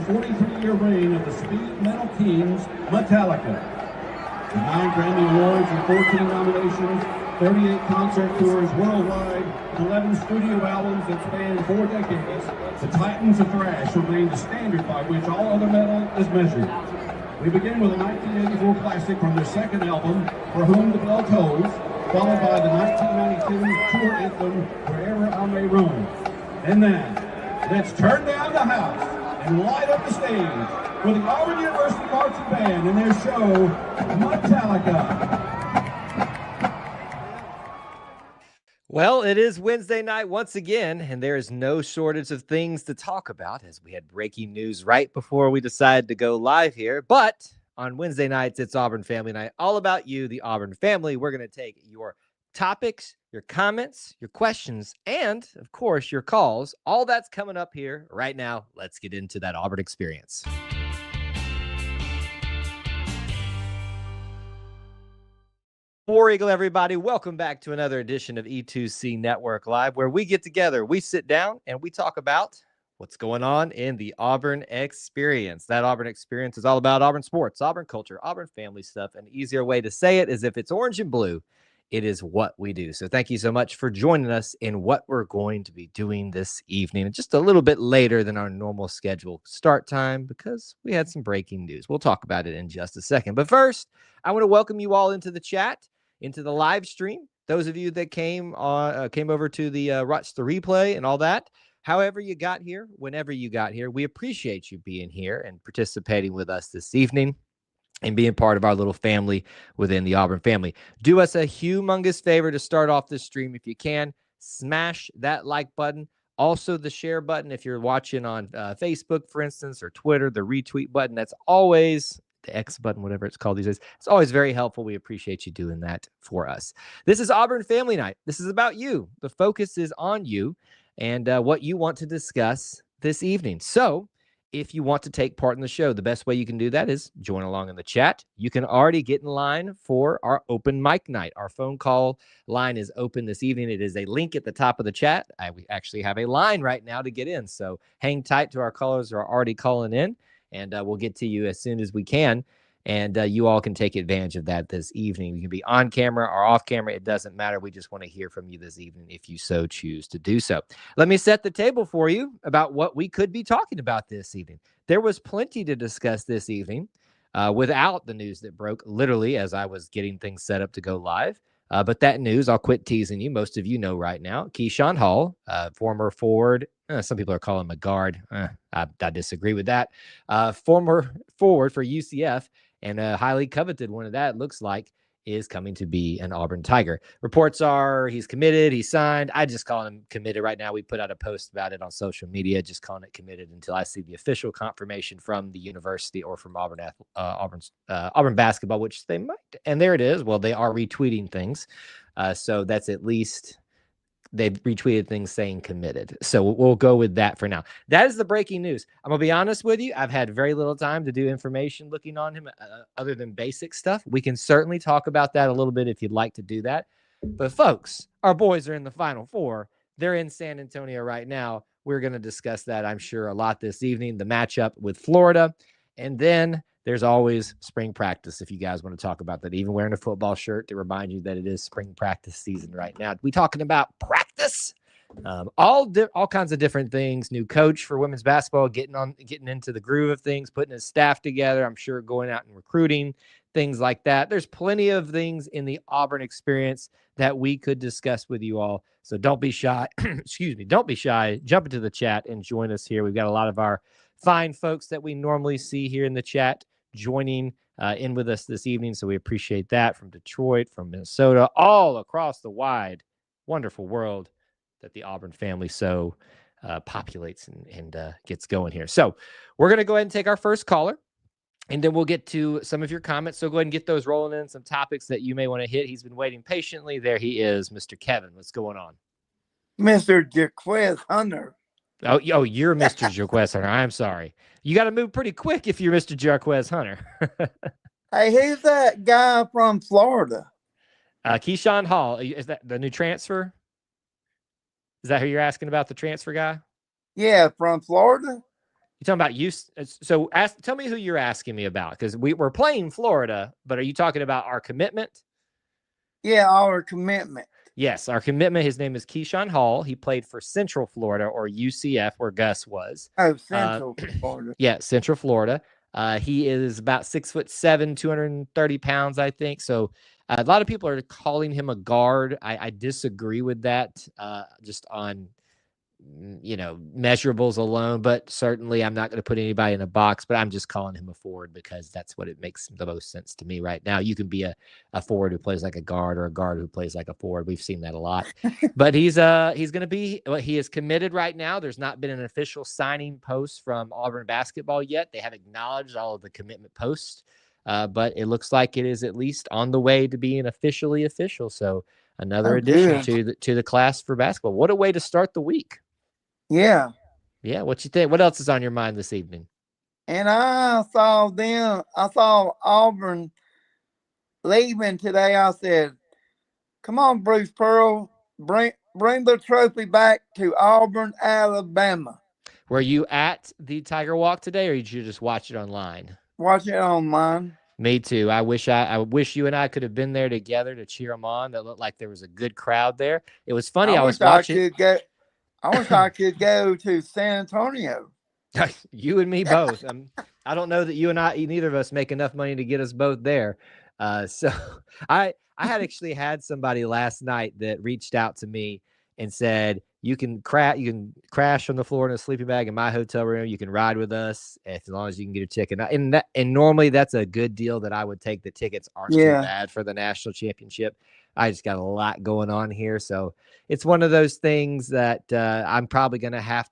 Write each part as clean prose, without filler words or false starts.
43-year reign of the speed metal kings, Metallica. With 9 Grammy Awards and 14 nominations, 38 concert tours worldwide, and 11 studio albums that span 4 decades, the Titans of Thrash remain the standard by which all other metal is measured. We begin with a 1984 classic from their second album, For Whom the Bell Tolls, followed by the 1992 tour anthem, Wherever I May Roam. And then, let's turn down the house and light up the stage with the Auburn University Marching Band and their show, Metallica. Well, it is Wednesday night once again, and there is no shortage of things to talk about as we had breaking news right before we decided to go live here. But on Wednesday nights, it's Auburn Family Night, all about you, the Auburn family. We're going to take your topics, your comments, your questions, and, of course, your calls. All that's coming up here right now. Let's get into that Auburn experience. War Eagle, everybody. Welcome back to another edition of E2C Network Live, where we get together, we sit down, and we talk about what's going on in the Auburn experience. That Auburn experience is all about Auburn sports, Auburn culture, Auburn family stuff. An easier way to say it is if it's orange and blue, it is what we do. So thank you so much for joining us in what we're going to be doing this evening. Just a little bit later than our normal scheduled start time because we had some breaking news. We'll talk about it in just a second. But first, I want to welcome you all into the chat, into the live stream. Those of you that came over to the watch the replay and all that. However you got here, whenever you got here, we appreciate you being here and participating with us this evening and being part of our little family within the Auburn family. Do us a humongous favor to start off this stream if you can. Smash that like button. Also the share button if you're watching on Facebook, for instance, or Twitter, the retweet button. That's always the X button, whatever it's called these days. It's always very helpful. We appreciate you doing that for us. This is Auburn Family Night. This is about you. The focus is on you and what you want to discuss this evening. So if you want to take part in the show, the best way you can do that is join along in the chat. You can already get in line for our open mic night. Our phone call line is open this evening. It is a link at the top of the chat. We actually have a line right now to get in. So hang tight to our callers who are already calling in. And we'll get to you as soon as we can. And you all can take advantage of that this evening. You can be on camera or off camera. It doesn't matter. We just want to hear from you this evening if you so choose to do so. Let me set the table for you about what we could be talking about this evening. There was plenty to discuss this evening without the news that broke literally as I was getting things set up to go live. But that news, I'll quit teasing you. Most of you know right now. Keyshawn Hall, former forward. Some people are calling him a guard. I disagree with that. Former forward for UCF and a highly coveted one of that, looks like, is coming to be an Auburn Tiger. Reports are he's committed, he's signed. I just call him committed right now. We put out a post about it on social media, just calling it committed until I see the official confirmation from the university or from Auburn basketball, which they might. And there it is. Well, they are retweeting things. So that's at least they've retweeted things saying committed. So we'll go with that for now. That is the breaking news. I'm going to be honest with you. I've had very little time to do information looking on him other than basic stuff. We can certainly talk about that a little bit if you'd like to do that. But folks, our boys are in the Final Four. They're in San Antonio right now. We're going to discuss that, I'm sure, a lot this evening, the matchup with Florida. And then there's always spring practice if you guys want to talk about that. Even wearing a football shirt to remind you that it is spring practice season right now. We talking about practice, all kinds of different things. New coach for women's basketball, getting into the groove of things, putting his staff together. I'm sure going out and recruiting, things like that. There's plenty of things in the Auburn experience that we could discuss with you all. So don't be shy. Excuse me. Don't be shy. Jump into the chat and join us here. We've got a lot of our fine folks that we normally see here in the chat joining in with us this evening. So we appreciate that from Detroit, from Minnesota, all across the wide, wonderful world that the Auburn family so populates and gets going here. So we're going to go ahead and take our first caller, and then we'll get to some of your comments. So go ahead and get those rolling in, some topics that you may want to hit. He's been waiting patiently. There he is, Mr. Kevin. What's going on? Mr. Jaquez Hunter. Oh, you're Mr. Jaquez Hunter. I'm sorry. You got to move pretty quick if you're Mr. Jaquez Hunter. Hey, who's that guy from Florida? Keyshawn Hall. Is that the new transfer? Is that who you're asking about, the transfer guy? Yeah, from Florida. You talking about you? So tell me who you're asking me about, because we're playing Florida, but are you talking about our commitment? Yeah, our commitment. Yes, our commitment. His name is Keyshawn Hall. He played for Central Florida, or UCF, where Gus was. Oh, Central Florida. Yeah, Central Florida. He is about 6'7", 230 pounds, I think. So a lot of people are calling him a guard. I disagree with that, just on measurables alone, but certainly I'm not going to put anybody in a box, but I'm just calling him a forward because that's what it makes the most sense to me right now. You can be a forward who plays like a guard, or a guard who plays like a forward. We've seen that a lot. But he's going to be, he is committed right now. There's not been an official signing post from Auburn basketball yet. They have acknowledged all of the commitment posts, but it looks like it is at least on the way to being officially official. So another addition to the class for basketball. What a way to start the week. Yeah. Yeah. What you think? What else is on your mind this evening? And I saw Auburn leaving today. I said, come on, Bruce Pearl, bring the trophy back to Auburn, Alabama. Were you at the Tiger Walk today, or did you just watch it online? Watch it online. Me too. I wish you and I could have been there together to cheer them on. That looked like there was a good crowd there. It was funny. I was watching. I wish I could go to San Antonio. You and me both. I don't know that you and I, neither of us, make enough money to get us both there. So I actually had somebody last night that reached out to me and said, you can crash on the floor in a sleeping bag in my hotel room. You can ride with us as long as you can get a ticket. And normally that's a good deal that I would take. The tickets aren't too bad for the national championship. I just got a lot going on here. So it's one of those things that I'm probably going to have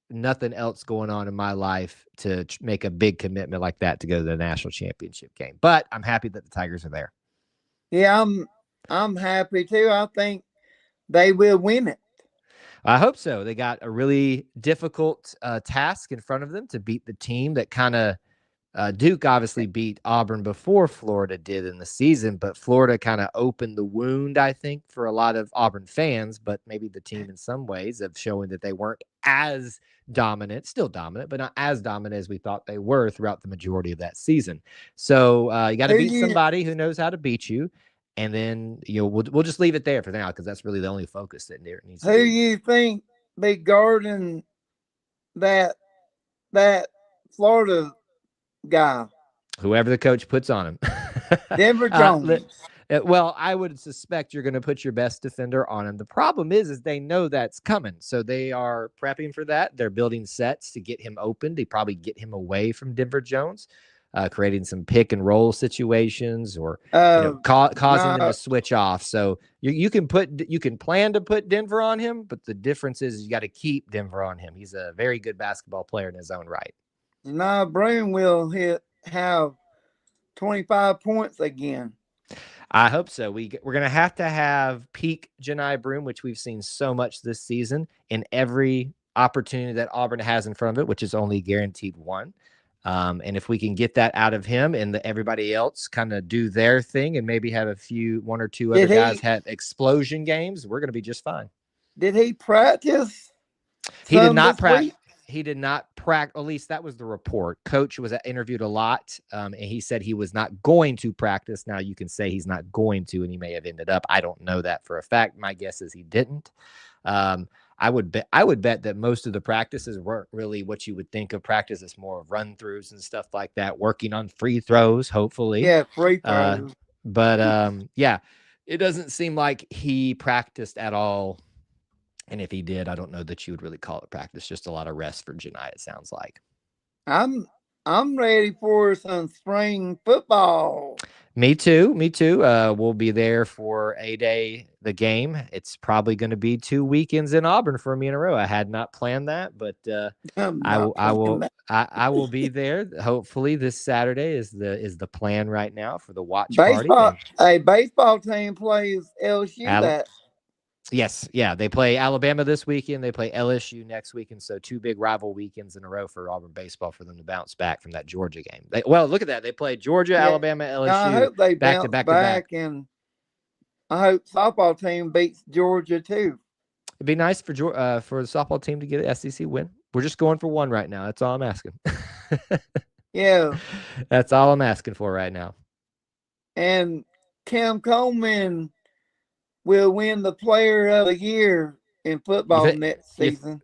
nothing else going on in my life to make a big commitment like that to go to the national championship game. But I'm happy that the Tigers are there. Yeah, I'm happy too. I think they will win it. I hope so. They got a really difficult task in front of them to beat the team that kind of Duke obviously beat Auburn before Florida did in the season, but Florida kind of opened the wound, I think, for a lot of Auburn fans, but maybe the team in some ways of showing that they weren't as dominant, still dominant, but not as dominant as we thought they were throughout the majority of that season. So you got to beat somebody who knows how to beat you. And then, we'll just leave it there for now, because that's really the only focus that needs to be. Who you think be guarding that Florida guy? Whoever the coach puts on him. Denver Jones. Well, I would suspect you're going to put your best defender on him. The problem is they know that's coming. So they are prepping for that. They're building sets to get him open. They probably get him away from Denver Jones, creating some pick and roll situations, or causing them to switch off. So you can plan to put Denver on him, but the difference is you got to keep Denver on him. He's a very good basketball player in his own right. Now Brown will have 25 points again. I hope so. We're going to have peak Janai Broom, which we've seen so much this season, in every opportunity that Auburn has in front of it, which is only guaranteed one. And if we can get that out of him, and everybody else kind of do their thing, and maybe have one or two other guys have explosion games, we're going to be just fine. Did he practice? He did not practice. He did not practice. At least that was the report. Coach was interviewed a lot, and he said he was not going to practice. Now you can say he's not going to, and he may have ended up. I don't know that for a fact. My guess is he didn't. I would bet that most of the practices weren't really what you would think of practice. It's more of run throughs and stuff like that, working on free throws, hopefully. Yeah, free throws. But it doesn't seem like he practiced at all. And if he did, I don't know that you would really call it practice. Just a lot of rest for Janai, it sounds like. I'm ready for some spring football. Me too. We'll be there for the game. It's probably going to be 2 weekends in Auburn for me in a row. I had not planned that, but I will be there. Hopefully this Saturday is the plan right now for the watch party. A baseball team plays LSU Yes. Yeah. They play Alabama this weekend. They play LSU next weekend. So 2 big rival weekends in a row for Auburn baseball for them to bounce back from that Georgia game. Look at that. They play Georgia, Alabama, LSU. I hope they back to back. And I hope softball team beats Georgia too. It'd be nice for the softball team to get an SEC win. We're just going for one right now. That's all I'm asking. Yeah. That's all I'm asking for right now. And Cam Coleman will win the Player of the Year in football next season.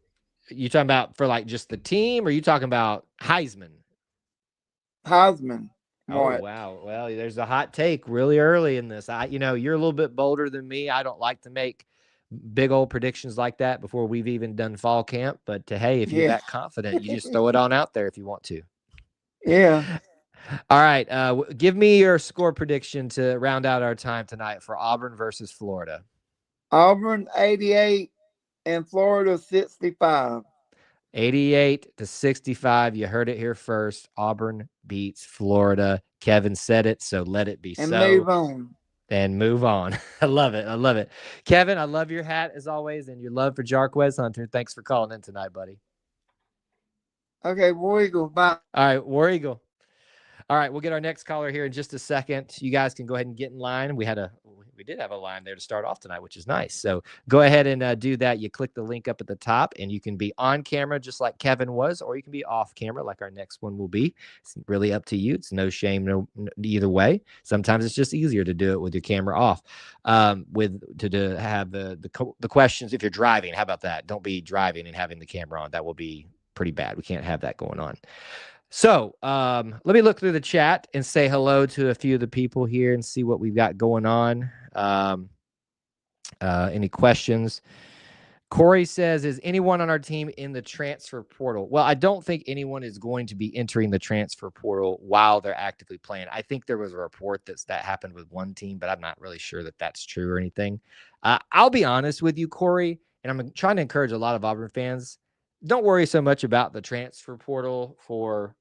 You talking about for like just the team, or you talking about Heisman? Heisman. Oh, wow. Well, there's a hot take really early in this. You're a little bit bolder than me. I don't like to make big old predictions like that before we've even done fall camp. But hey, if you're that confident, you just throw it on out there if you want to. Yeah. All right. Give me your score prediction to round out our time tonight for Auburn versus Florida. Auburn 88 and Florida 65. 88-65. You heard it here first. Auburn beats Florida. Kevin said it, so let it be and so. Move on. And move on. I love it. I love it. Kevin, I love your hat as always and your love for Jarquez Hunter. Thanks for calling in tonight, buddy. Okay, War Eagle. Bye. All right, War Eagle. All right, we'll get our next caller here in just a second. You guys can go ahead and get in line. We did have a line there to start off tonight, which is nice. So go ahead and do that. You click the link up at the top, and you can be on camera just like Kevin was, or you can be off camera like our next one will be. It's really up to you. It's no shame, either way. Sometimes it's just easier to do it with your camera off. To have the questions if you're driving. How about that? Don't be driving and having the camera on. That will be pretty bad. We can't have that going on. So let me look through the chat and say hello to a few of the people here and see what we've got going on. Any questions? Corey says, is anyone on our team in the transfer portal? Well, I don't think anyone is going to be entering the transfer portal while they're actively playing. I think there was a report that happened with one team, but I'm not really sure that that's true or anything. I'll be honest with you, Corey, and I'm trying to encourage a lot of Auburn fans. Don't worry so much about the transfer portal for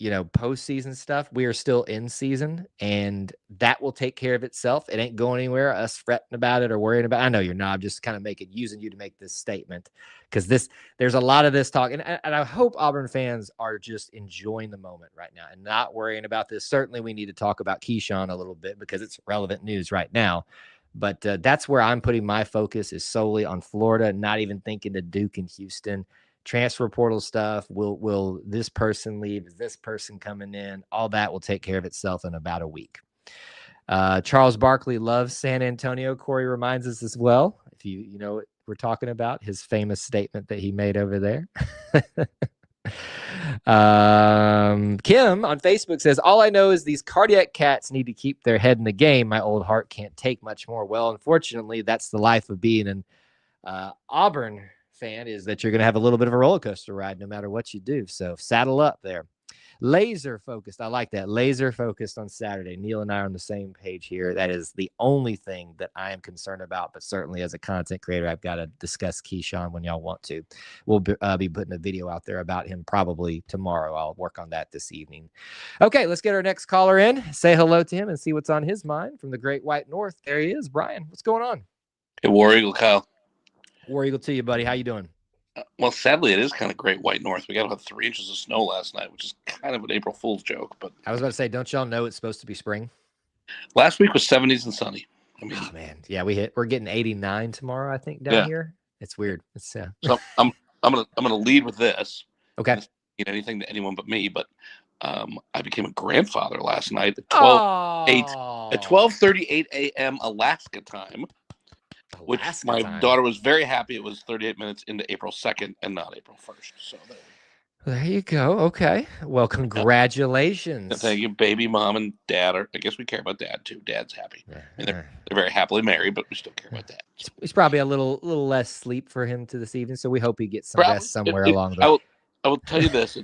postseason stuff. We are still in season, and that will take care of itself. It ain't going anywhere. Us fretting about it or worrying about it. I know you're not. I'm just kind of using you to make this statement because there's a lot of this talk, and I hope Auburn fans are just enjoying the moment right now and not worrying about this. Certainly, we need to talk about Keyshawn a little bit because it's relevant news right now. But that's where I'm putting my focus is solely on Florida, not even thinking to Duke and Houston. Transfer portal stuff. Will this person leave? Is this person coming in? All that will take care of itself in about a week. Charles Barkley loves San Antonio. Corey reminds us as well. If you know what we're talking about, his famous statement that he made over there. Kim on Facebook says, all I know is these cardiac cats need to keep their head in the game. My old heart can't take much more. Well, unfortunately, that's the life of being an Auburn fan, is that you're going to have a little bit of a roller coaster ride no matter what you do. So saddle up there. Laser focused. I like that. Laser focused on Saturday. Neil and I are on the same page here. That is the only thing that I am concerned about. But certainly as a content creator, I've got to discuss Keyshawn when y'all want to. We'll be putting a video out there about him probably tomorrow. I'll work on that this evening. Okay, let's get our next caller in. Say hello to him and see what's on his mind from the Great White North. There he is. Brian, what's going on? Hey, War Eagle, Kyle. War Eagle to you, buddy. How you doing? Well, sadly, it is kind of Great White North. We got about 3 inches of snow last night, which is kind of an April Fool's joke. But I was about to say, don't y'all know it's supposed to be spring? Last week was 70s and sunny. I mean, oh man, yeah, we're getting 89 tomorrow, I think, down here. It's weird. It's so I'm gonna lead with this. Okay. This doesn't mean anything to anyone but me, but I became a grandfather last night at 12:38 a.m. Alaska time. Which my daughter was very happy. It was 38 minutes into April 2nd and not April 1st. So there you go. Okay. Well, congratulations. Thank you, baby mom and dad. I guess we care about dad too. Dad's happy. They're very happily married, but we still care about dad. So. It's probably a little less sleep for him to this evening, so we hope he gets some rest somewhere along the way. I will tell you this.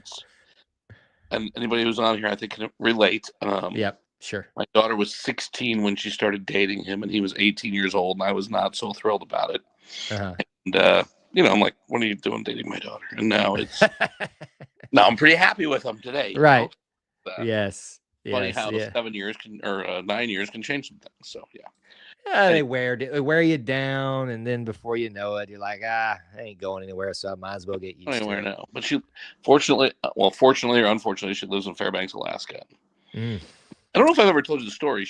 And anybody who's on here, I think, can relate. Yep. Sure. My daughter was 16 when she started dating him, and he was 18 years old, and I was not so thrilled about it. Uh-huh. And, I'm like, what are you doing dating my daughter? And now I'm pretty happy with him today. Right. Yes. Funny how 7 years or 9 years can change some things. So, yeah. They wear you down, and then before you know it, you're like, I ain't going anywhere, so I might as well get used to it. Now. But she, fortunately or unfortunately, she lives in Fairbanks, Alaska. Mm. I don't know if I've ever told you the story.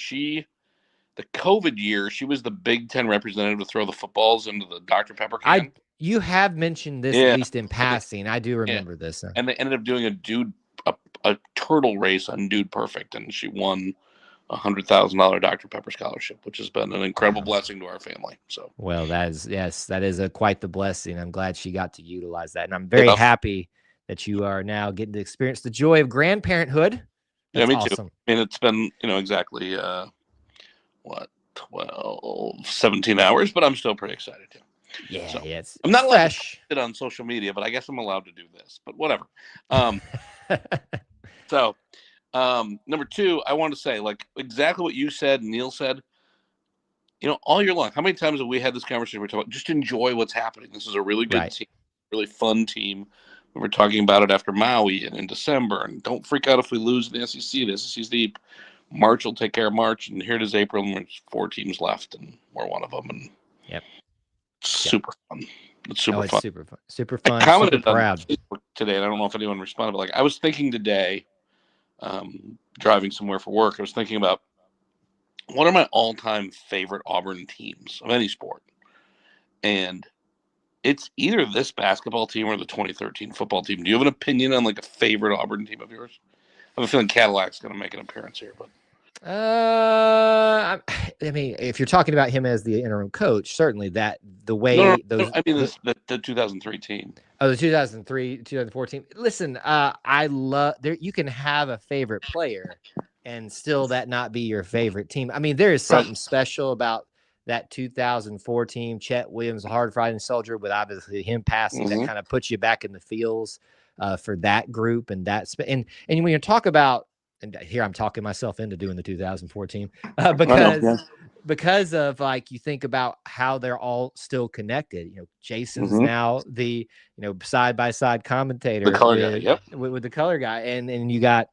The COVID year, she was the Big Ten representative to throw the footballs into the Dr. Pepper can. You have mentioned this at least in passing. I do remember this. And they ended up doing a turtle race on Dude Perfect, and she won $100,000 Dr. Pepper scholarship, which has been an incredible blessing to our family. So, well, that is quite the blessing. I'm glad she got to utilize that, and I'm very happy that you are now getting to experience the joy of grandparenthood. That's me awesome. too. I mean, it's been exactly 17 hours, but I'm still pretty excited too. Yeah, so, it's I'm not allowed to post it on social media, but I guess I'm allowed to do this. But whatever. So, number two, I want to say, like, exactly what you said, Neil said. All year long, how many times have we had this conversation? We're talking, just enjoy what's happening. This is a really good team, really fun team. We were talking about it after Maui and in December. And don't freak out if we lose the SEC. The SEC's deep. March will take care of March, and here it is April, and there's 4 teams left, and we're one of them. And super fun. It's super fun. Super fun. Super fun. I commented super proud on Facebook today, and I don't know if anyone responded, but I was thinking today, driving somewhere for work, I was thinking about what are my all-time favorite Auburn teams of any sport, and it's either this basketball team or the 2013 football team. Do you have an opinion on like a favorite Auburn team of yours? I have a feeling Cadillac's going to make an appearance here, but. I mean, if you're talking about him as the interim coach, certainly that the way the 2003 team. Oh, the 2003, 2014. Listen, I love there. You can have a favorite player and still that not be your favorite team. I mean, there is something special about that 2004 team. Chet Williams, the hard fighting soldier, with obviously him passing, that kind of puts you back in the feels for that group and that. And when you talk about. And here I'm talking myself into doing the 2004 team because of like you think about how they're all still connected. Jason's now the side by side commentator, the color guy, with the color guy, and you got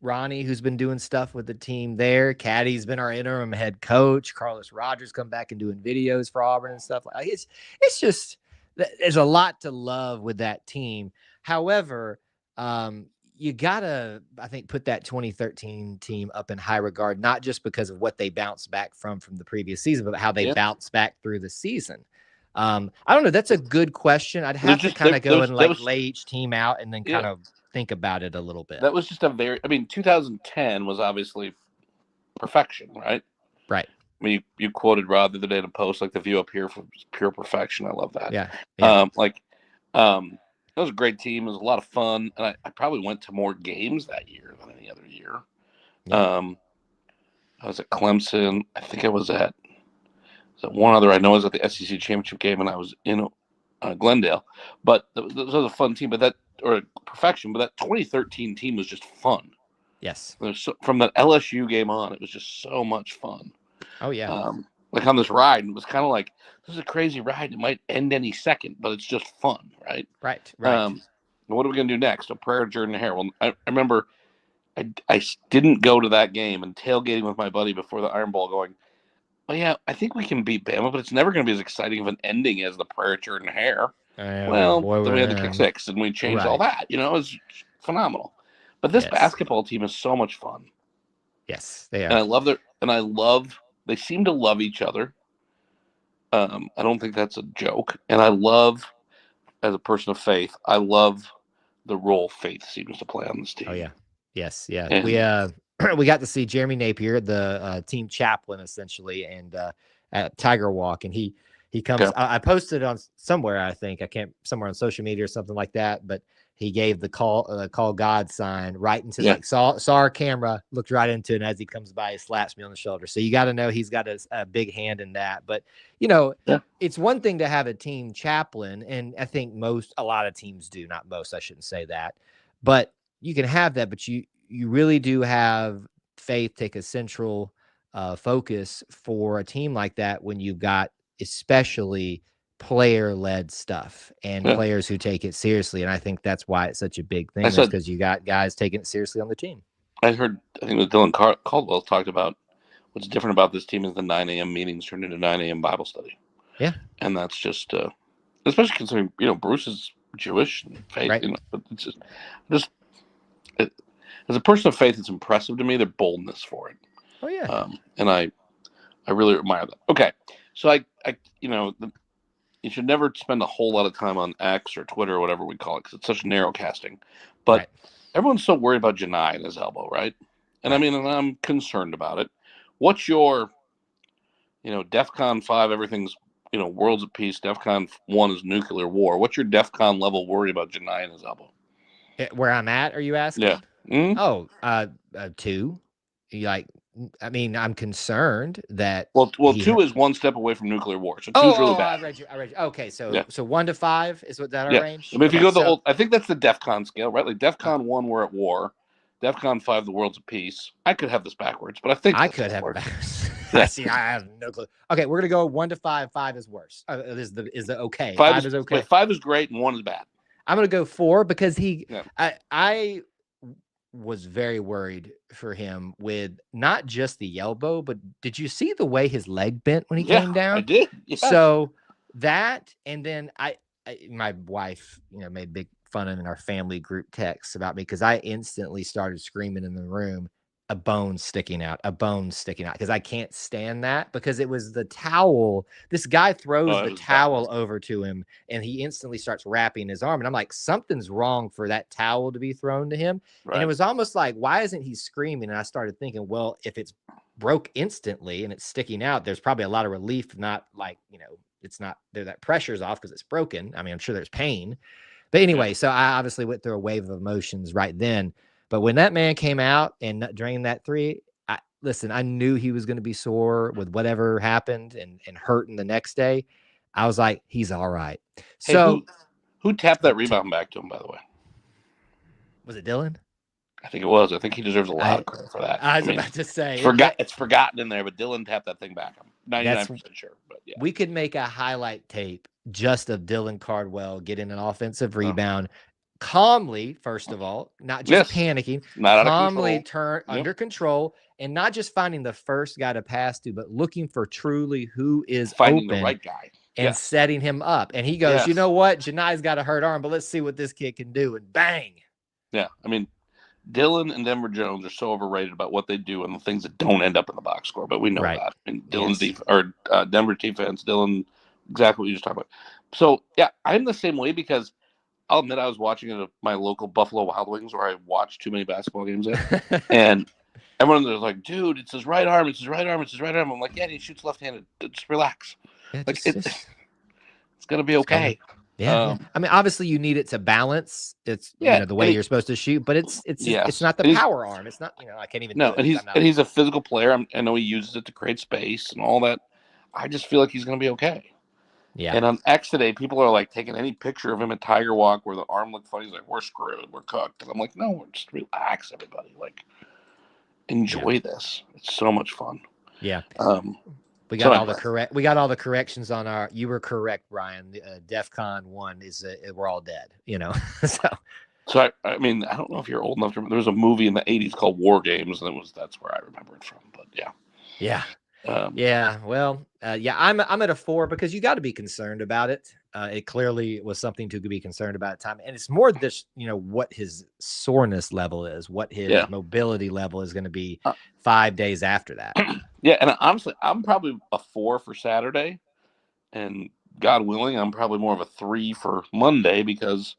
Ronnie, who's been doing stuff with the team there. Caddy's been our interim head coach. Carlos Rogers come back and doing videos for Auburn and stuff like it's just there's a lot to love with that team. However, you gotta, I think, put that 2013 team up in high regard, not just because of what they bounced back from the previous season, but how they bounced back through the season. I don't know. That's a good question. I'd have to kind of go and lay each team out and then kind of think about it a little bit. That was just 2010 was obviously perfection, right? Right. I mean, you quoted Rod the other day in a post, like the view up here for pure perfection. I love that. Yeah. It was a great team. It was a lot of fun. And I probably went to more games that year than any other year. Yeah. I was at Clemson. I think I was at one other. I know I was at the SEC championship game, and I was in Glendale. But that was a fun team. Or perfection. But that 2013 team was just fun. Yes. From that LSU game on, it was just so much fun. Oh, yeah. Like on this ride, it was kind of like, this is a crazy ride. It might end any second, but it's just fun, right? Right. What are we going to do next? A prayer, Jordan Hare. Well, I remember I didn't go to that game and tailgating with my buddy before the Iron Bowl going, well, yeah, I think we can beat Bama, but it's never going to be as exciting of an ending as the prayer, Jordan Hare. Then we had to kick 6 and we changed all that. It was phenomenal. But this basketball team is so much fun. Yes, they are. And I love they seem to love each other. I don't think that's a joke. And I love, as a person of faith, I love the role faith seems to play on this team. Oh, yeah. Yes, yeah. And we got to see Jeremy Napier, the team chaplain, essentially, and at Tiger Walk. And he comes, I posted on somewhere, I think, somewhere on social media or something like that, but he gave the call God sign right into saw our camera, looked right into it, and as he comes by, he slaps me on the shoulder. So you got to know he's got a big hand in that. But it's one thing to have a team chaplain, and I think a lot of teams do, not most, I shouldn't say that, but you can have that. But you really do have faith take a central focus for a team like that when you've got especially player-led stuff and players who take it seriously. And I think that's why it's such a big thing, because you got guys taking it seriously on the team. I think it was Dylan Caldwell talked about what's different about this team is the 9 a.m. meetings turned into 9 a.m. Bible study. Yeah. And that's just, especially considering, Bruce is Jewish and faith, right. But it's just as a person of faith, it's impressive to me, their boldness for it. Oh, yeah. And I really admire that. Okay. So you should never spend a whole lot of time on X or Twitter or whatever we call it, because it's such narrow casting. But everyone's so worried about Janai and his elbow, right? And I mean, and I'm concerned about it. What's your, DEFCON 5, everything's, world's at peace. DEFCON 1 is nuclear war. What's your DEFCON level worry about Janai and his elbow? Where I'm at, are you asking? Yeah. Mm-hmm. Oh, 2. I'm concerned that. Well, 2 is one step away from nuclear war. So 2 is really bad. I read you. Okay, so 1 to 5 is what that range. I mean, if you go the old, I think that's the DEFCON scale, right? Like DEFCON 1, we're at war. DEFCON 5, the world's at peace. I could have this backwards, but I think I could have it backwards. I see. I have no clue. Okay, we're gonna go 1 to 5. 5 is worse. Is the okay? 5 is okay. 5 is great, and 1 is bad. I'm gonna go 4 because I was very worried for him with not just the elbow, but did you see the way his leg bent when he came down? I did. Yeah. So that, and then my wife, made big fun in our family group texts about me because I instantly started screaming in the room, a bone sticking out, because I can't stand that, because it was the towel. This guy throws the towel over to him and he instantly starts wrapping his arm. And I'm like, something's wrong for that towel to be thrown to him. Right. And it was almost like, why isn't he screaming? And I started thinking, well, if it's broke instantly and it's sticking out, there's probably a lot of relief, not like, it's not there, that pressure's off because it's broken. I mean, I'm sure there's pain. But anyway, so I obviously went through a wave of emotions right then. But when that man came out and drained that 3, I knew he was going to be sore with whatever happened and hurting the next day. I was like, he's all right. Hey, so who tapped that rebound back to him, by the way? Was it Dylan? I think it was. I think he deserves a lot of credit for that. I was about to say. It's forgotten in there, but Dylan tapped that thing back. I'm 99% sure. But yeah. We could make a highlight tape just of Dylan Cardwell getting an offensive rebound. Calmly, first of all, not just panicking, calmly turn under control, and not just finding the first guy to pass to, but looking for truly who is finding open the right guy and setting him up. And he goes, you know what? Janai's got a hurt arm, but let's see what this kid can do. And bang. Yeah. I mean, Dylan and Denver Jones are so overrated about what they do and the things that don't end up in the box score, but we know that. I mean, Dylan's Denver defense, Dylan, exactly what you just talked about. So, yeah, I'm the same way because I'll admit I was watching it at my local Buffalo Wild Wings where I watched too many basketball games at. And everyone was like, dude, it's his right arm. It's his right arm. It's his right arm. I'm like, yeah, he shoots left-handed. Just relax. Yeah, it's going to be okay. Yeah. I mean, obviously you need it to balance. It's the way you're supposed to shoot, but it's not the power arm. It's not, I can't even do it. And he's a physical player. I know he uses it to create space and all that. I just feel like he's going to be okay. Yeah. And on X today, people are like taking any picture of him at Tiger Walk where the arm looked funny. He's like, we're screwed. We're cooked. And I'm like, no, just relax, everybody. Like, enjoy this. It's so much fun. Yeah. We got all the corrections on our. You were correct, Brian. DEFCON 1 is we're all dead. So I mean, I don't know if you're old enough to remember. There was a movie in the '80s called War Games, and that's where I remember it from. But yeah. Yeah. I'm at a 4 because you got to be concerned about it. It clearly was something to be concerned about at the time, and it's more this, what his soreness level is, what his mobility level is going to be 5 days after that. Yeah, and honestly, I'm probably a 4 for Saturday, and God willing, I'm probably more of a 3 for Monday because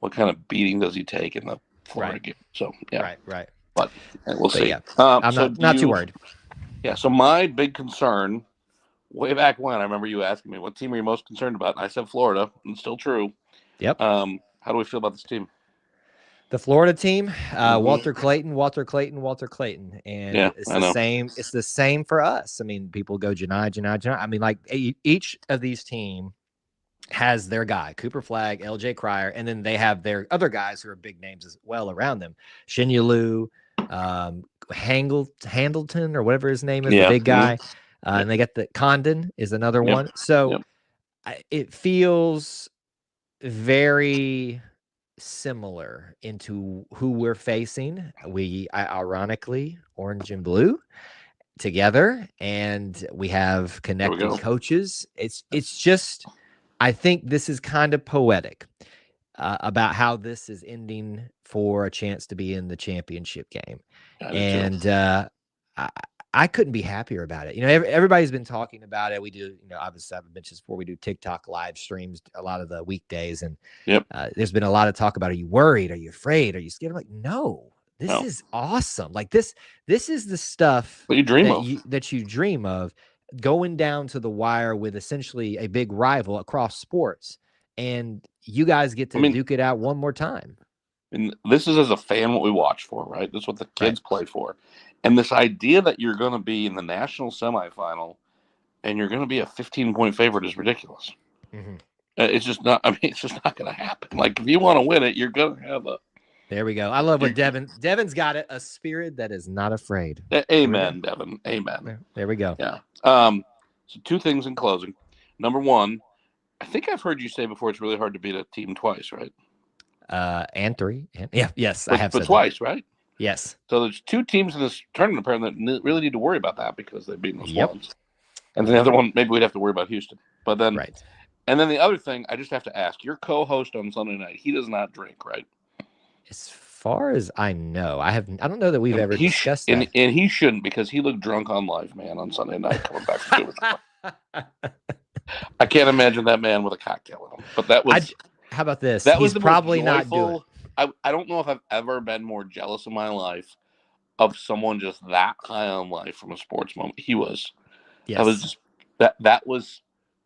what kind of beating does he take in the Florida game? So yeah, right. But we'll see. Yeah. I'm not too worried. Yeah, so my big concern, way back when, I remember you asking me, what team are you most concerned about? And I said Florida, and it's still true. Yep. How do we feel about this team? The Florida team, Walter Clayton. And it's the same. It's the same for us. I mean, people go Janai. I mean, like each of these teams has their guy, Cooper Flagg, LJ Cryer, and then they have their other guys who are big names as well around them. Shinyulu, Handleton or whatever his name is, the big guy. And they got the Condon is another one. So it feels very similar into who we're facing. We ironically orange and blue together, and we have connected coaches. It's just, I think this is kind of poetic about how this is ending for a chance to be in the championship game. And I couldn't be happier about it. Everybody's been talking about it. We do, obviously I've mentioned before, we do TikTok live streams a lot of the weekdays, and there's been a lot of talk about, are you worried? Are you afraid? Are you scared? I'm like, no, this is awesome. Like this is the stuff what you dream of. that you dream of, going down to the wire with essentially a big rival across sports, and you guys get to duke it out one more time. And this is, as a fan, what we watch for, right? This is what the kids play for. And this idea that you're going to be in the national semifinal and you're going to be a 15-point favorite is ridiculous. Mm-hmm. It's just not. I mean, it's just not going to happen. Like, if you want to win it, you're going to have a. There we go. I love what Devin's got it. A spirit that is not afraid. Amen, Devin. Amen. There we go. Yeah. So 2 things in closing. Number 1, I think I've heard you say before, it's really hard to beat a team twice, right? And 3. Yes, I have but said twice, that. Right? Yes. So there's 2 teams in this tournament apparently that really need to worry about that because they've beaten us once. And then the other one, maybe we'd have to worry about Houston. But then, and then the other thing, I just have to ask, your co-host on Sunday night, he does not drink, right? As far as I know, I don't know that we've ever discussed that. And he shouldn't, because he looked drunk on live, man, on Sunday night coming back from doing I can't imagine that man with a cocktail in him. But that was. How about this? That He's was probably not doing. I don't know if I've ever been more jealous in my life of someone just that high on life from a sports moment. He was. Yes. That was just that was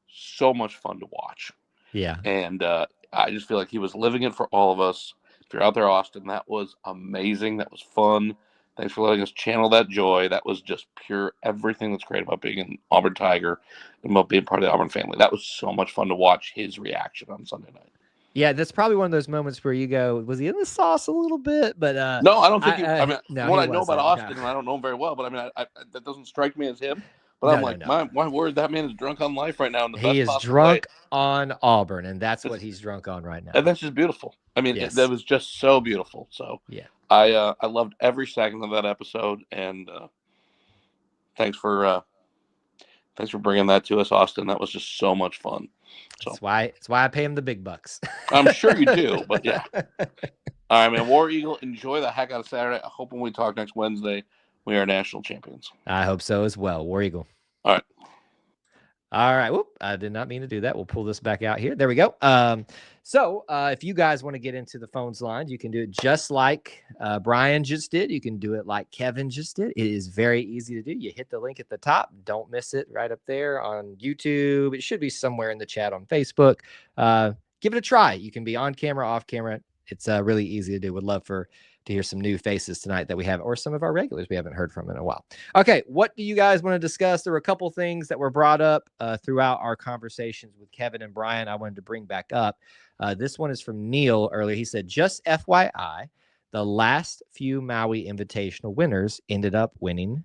so much fun to watch. Yeah. And I just feel like he was living it for all of us. If you're out there, Austin, that was amazing. That was fun. Thanks for letting us channel that joy. That was just pure everything that's great about being an Auburn Tiger and about being part of the Auburn family. That was so much fun to watch his reaction on Sunday night. Yeah, that's probably one of those moments where you go, was he in the sauce a little bit? But no, I don't think I mean, no, what I know about Austin, and I don't know him very well, but I mean, that doesn't strike me as him. But my word, that man is drunk on life right now. He is drunk on Auburn, and that's what he's drunk on right now. And that's just beautiful. I mean, that was just so beautiful. So yeah, I loved every second of that episode, and thanks for bringing that to us, Austin. That was just so much fun. So it's why I pay him the big bucks. I'm sure you do, but yeah. All right, man. War Eagle, enjoy the heck out of Saturday. I hope when we talk next Wednesday, we are national champions. I hope so as well. War Eagle. All right. Whoop. I did not mean to do that. We'll pull this back out here. There we go. So if you guys want to get into the phones line, you can do it just like Brian just did. You can do it like Kevin just did. It is very easy to do. You hit the link at the top. Don't miss it, right up there on YouTube. It should be somewhere in the chat on Facebook. Give it a try. You can be on camera, off camera. It's really easy to do. Would love to hear some new faces tonight that we have, or some of our regulars we haven't heard from in a while. Okay, what do you guys want to discuss? There were a couple things that were brought up throughout our conversations with Kevin and Brian I wanted to bring back up. This one is from Neil earlier. He said, just FYI, the last few Maui Invitational winners ended up winning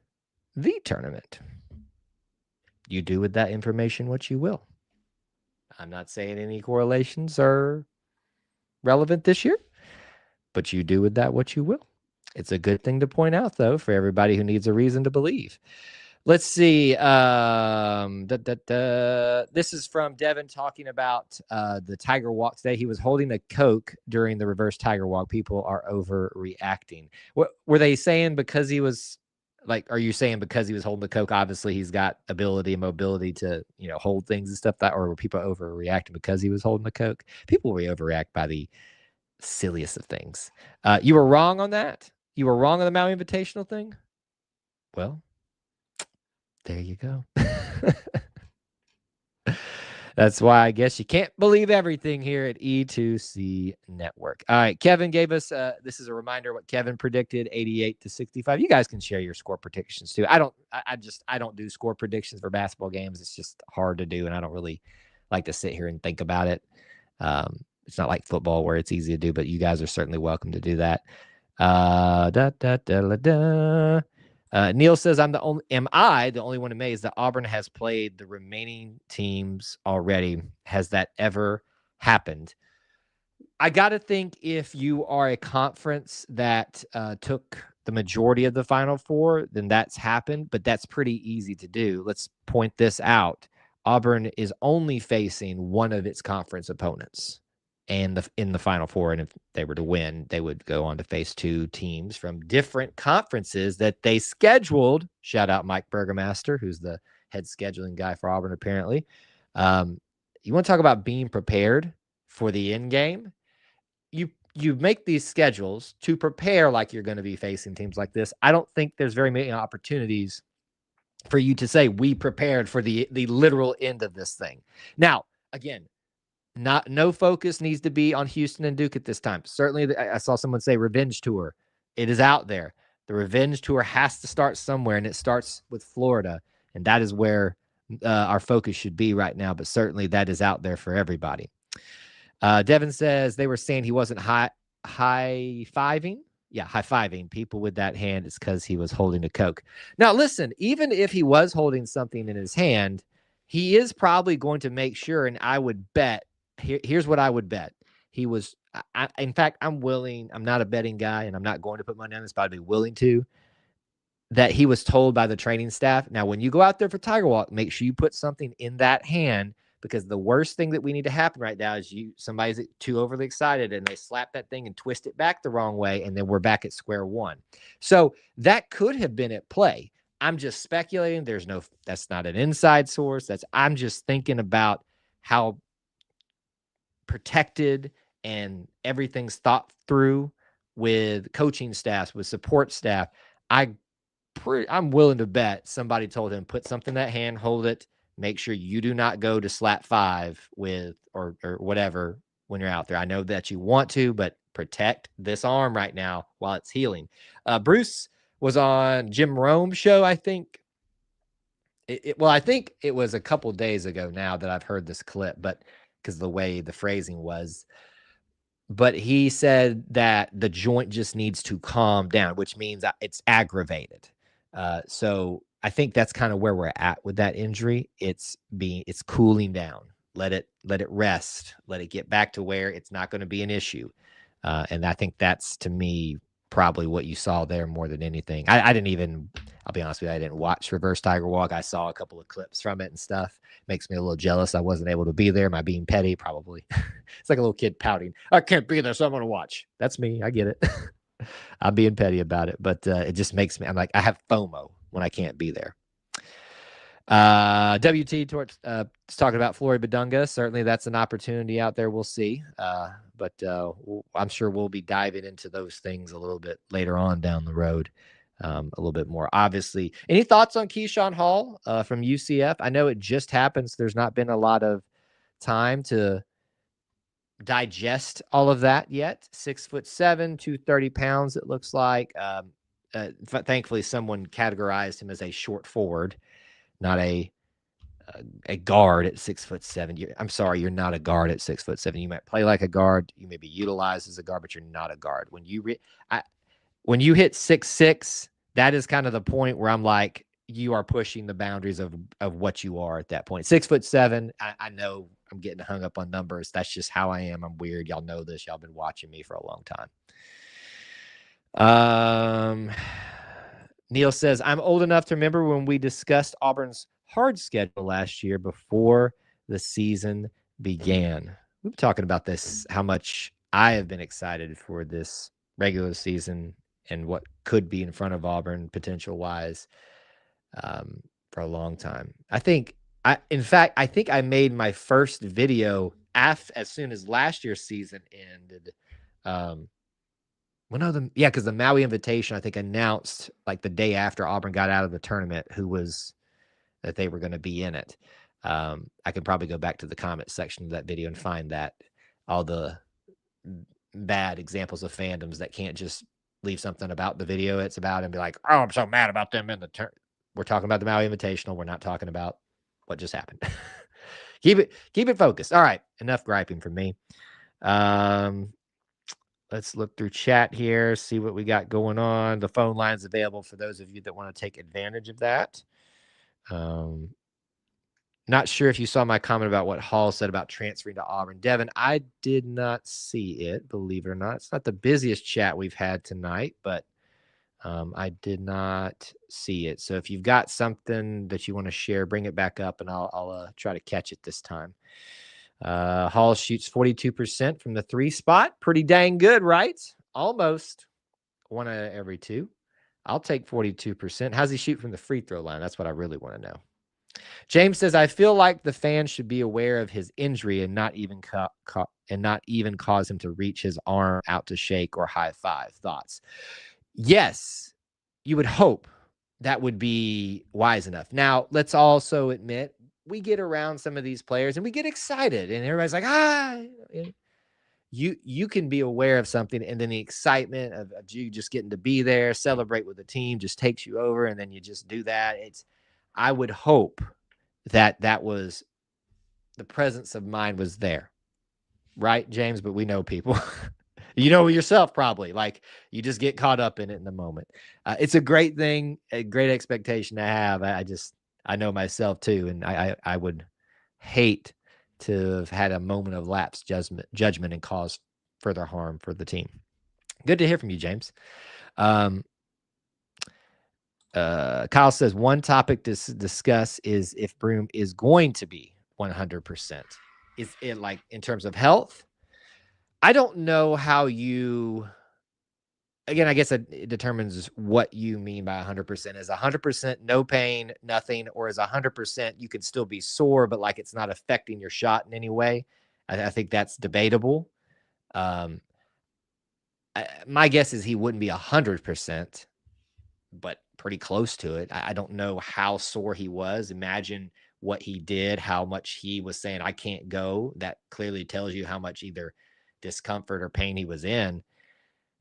the tournament. You do with that information what you will. I'm not saying any correlations are relevant this year, but you do with that what you will. It's a good thing to point out, though, for everybody who needs a reason to believe. Let's see. This is from Devin talking about the Tiger Walk today. He was holding a Coke during the reverse Tiger Walk. People are overreacting. What were they saying? Because he was are you saying because he was holding the Coke, obviously he's got ability and mobility to, hold things and stuff or were people overreacting because he was holding the Coke? People will overreact by the silliest of things. You were wrong on that. You were wrong on the Maui Invitational thing. Well, there you go. That's why I guess you can't believe everything here at E2C Network. All right, Kevin gave us this is a reminder what Kevin predicted, 88-65. You guys can share your score predictions too. I don't do score predictions for basketball games. It's just hard to do, and I don't really like to sit here and think about it. It's not like football where it's easy to do, but you guys are certainly welcome to do that. Neil says, am I the only one amazed that Auburn has played the remaining teams already? Has that ever happened? I got to think if you are a conference that took the majority of the Final Four, then that's happened, but that's pretty easy to do. Let's point this out. Auburn is only facing one of its conference opponents. and in the Final Four. And if they were to win, they would go on to face 2 teams from different conferences that they scheduled. Shout out Mike Burgomaster, who's the head scheduling guy for Auburn, apparently. You want to talk about being prepared for the end game? You make these schedules to prepare like you're going to be facing teams like this. I don't think there's very many opportunities for you to say we prepared for the literal end of this thing. Now, again, no focus needs to be on Houston and Duke at this time. Certainly, I saw someone say revenge tour. It is out there. The revenge tour has to start somewhere, and it starts with Florida, and that is where our focus should be right now. But certainly, that is out there for everybody. Devin says they were saying he wasn't high-fiving. Yeah, high-fiving people with that hand is because he was holding a Coke. Now, listen, even if he was holding something in his hand, he is probably going to make sure, and I would bet, here's what I would bet. He was, in fact, I'm not a betting guy, and I'm not going to put money on this, but I'd be willing to, that he was told by the training staff, now, when you go out there for Tiger Walk, make sure you put something in that hand, because the worst thing that we need to happen right now is somebody's too overly excited and they slap that thing and twist it back the wrong way, and then we're back at square one. So that could have been at play. I'm just speculating. That's not an inside source. I'm just thinking about how protected and everything's thought through with coaching staffs, with support staff. I'm willing to bet somebody told him, put something in that hand, hold it, make sure you do not go to slap 5 with or whatever when you're out there. I know that you want to, but protect this arm right now while it's healing. Bruce was on Jim Rome's show, I think. I think it was a couple days ago now that I've heard this clip, but because of the way the phrasing was. But he said that the joint just needs to calm down, which means it's aggravated. So I think that's kind of where we're at with that injury. It's cooling down. Let it rest. Let it get back to where it's not going to be an issue. And I think that's, to me, probably what you saw there more than anything. I'll be honest with you, I didn't watch Reverse Tiger Walk. I saw a couple of clips from it and stuff. Makes me a little jealous. I wasn't able to be there. Am I being petty? Probably. It's like a little kid pouting. I can't be there, so I'm going to watch. That's me. I get it. I'm being petty about it, but it just makes me, I'm like, I have FOMO when I can't be there. WT is talking about Flory Badunga. Certainly that's an opportunity out there. We'll see. But I'm sure we'll be diving into those things a little bit later on down the road, a little bit more. Obviously, any thoughts on Keyshawn Hall from UCF? I know it just happened, so there's not been a lot of time to digest all of that yet. 6'7", 230 pounds, it looks like. Thankfully, someone categorized him as a short forward, not a guard at 6'7". I'm sorry, you're not a guard at 6'7". You might play like a guard. You may be utilized as a guard, but you're not a guard. When you hit 6'6", that is kind of the point where I'm like, you are pushing the boundaries of what you are at that point. 6'7". I know I'm getting hung up on numbers. That's just how I am. I'm weird. Y'all know this. Y'all been watching me for a long time. Neil says, I'm old enough to remember when we discussed Auburn's hard schedule last year before the season began. We've been talking about this, how much I have been excited for this regular season and what could be in front of Auburn potential-wise for a long time. I think I made my first video as soon as last year's season ended. Because the Maui Invitation, I think, announced like the day after Auburn got out of the tournament that they were going to be in it. I could probably go back to the comment section of that video and find that all the bad examples of fandoms that can't just leave something about the video it's about and be like, oh, I'm so mad about them in the turn. We're talking about the Maui Invitational. We're not talking about what just happened. Keep it focused. All right. Enough griping from me. Let's look through chat here, see what we got going on. The phone line's available for those of you that want to take advantage of that. Not sure if you saw my comment about what Hall said about transferring to Auburn. Devin, I did not see it, believe it or not. It's not the busiest chat we've had tonight, but I did not see it. So if you've got something that you want to share, bring it back up, and I'll try to catch it this time. Hall shoots 42% from the 3 spot. Pretty dang good, right? Almost 1 out of every 2. I'll take 42%. How's he shoot from the free throw line? That's what I really want to know. James says, I feel like the fans should be aware of his injury and not even cause him to reach his arm out to shake or high five. Thoughts? Yes, you would hope that would be wise enough. Now, let's also admit we get around some of these players and we get excited and everybody's like, you can be aware of something and then the excitement of you just getting to be there, celebrate with the team just takes you over and then you just do that. I would hope that was the presence of mind was there. Right, James? But we know people. You know yourself probably. Like you just get caught up in it in the moment. It's a great thing, a great expectation to have. I know myself too, and I would hate to have had a moment of lapsed judgment and cause further harm for the team. Good to hear from you, James. Kyle says one topic to discuss is if Broom is going to be 100%. Is it like in terms of health? I don't know how you. Again, I guess it determines what you mean by 100%. Is 100% no pain, nothing, or is 100% you can still be sore, but like it's not affecting your shot in any way? I think that's debatable. My guess is he wouldn't be 100%, but pretty close to it. I don't know how sore he was. Imagine what he did, how much he was saying, I can't go. That clearly tells you how much either discomfort or pain he was in.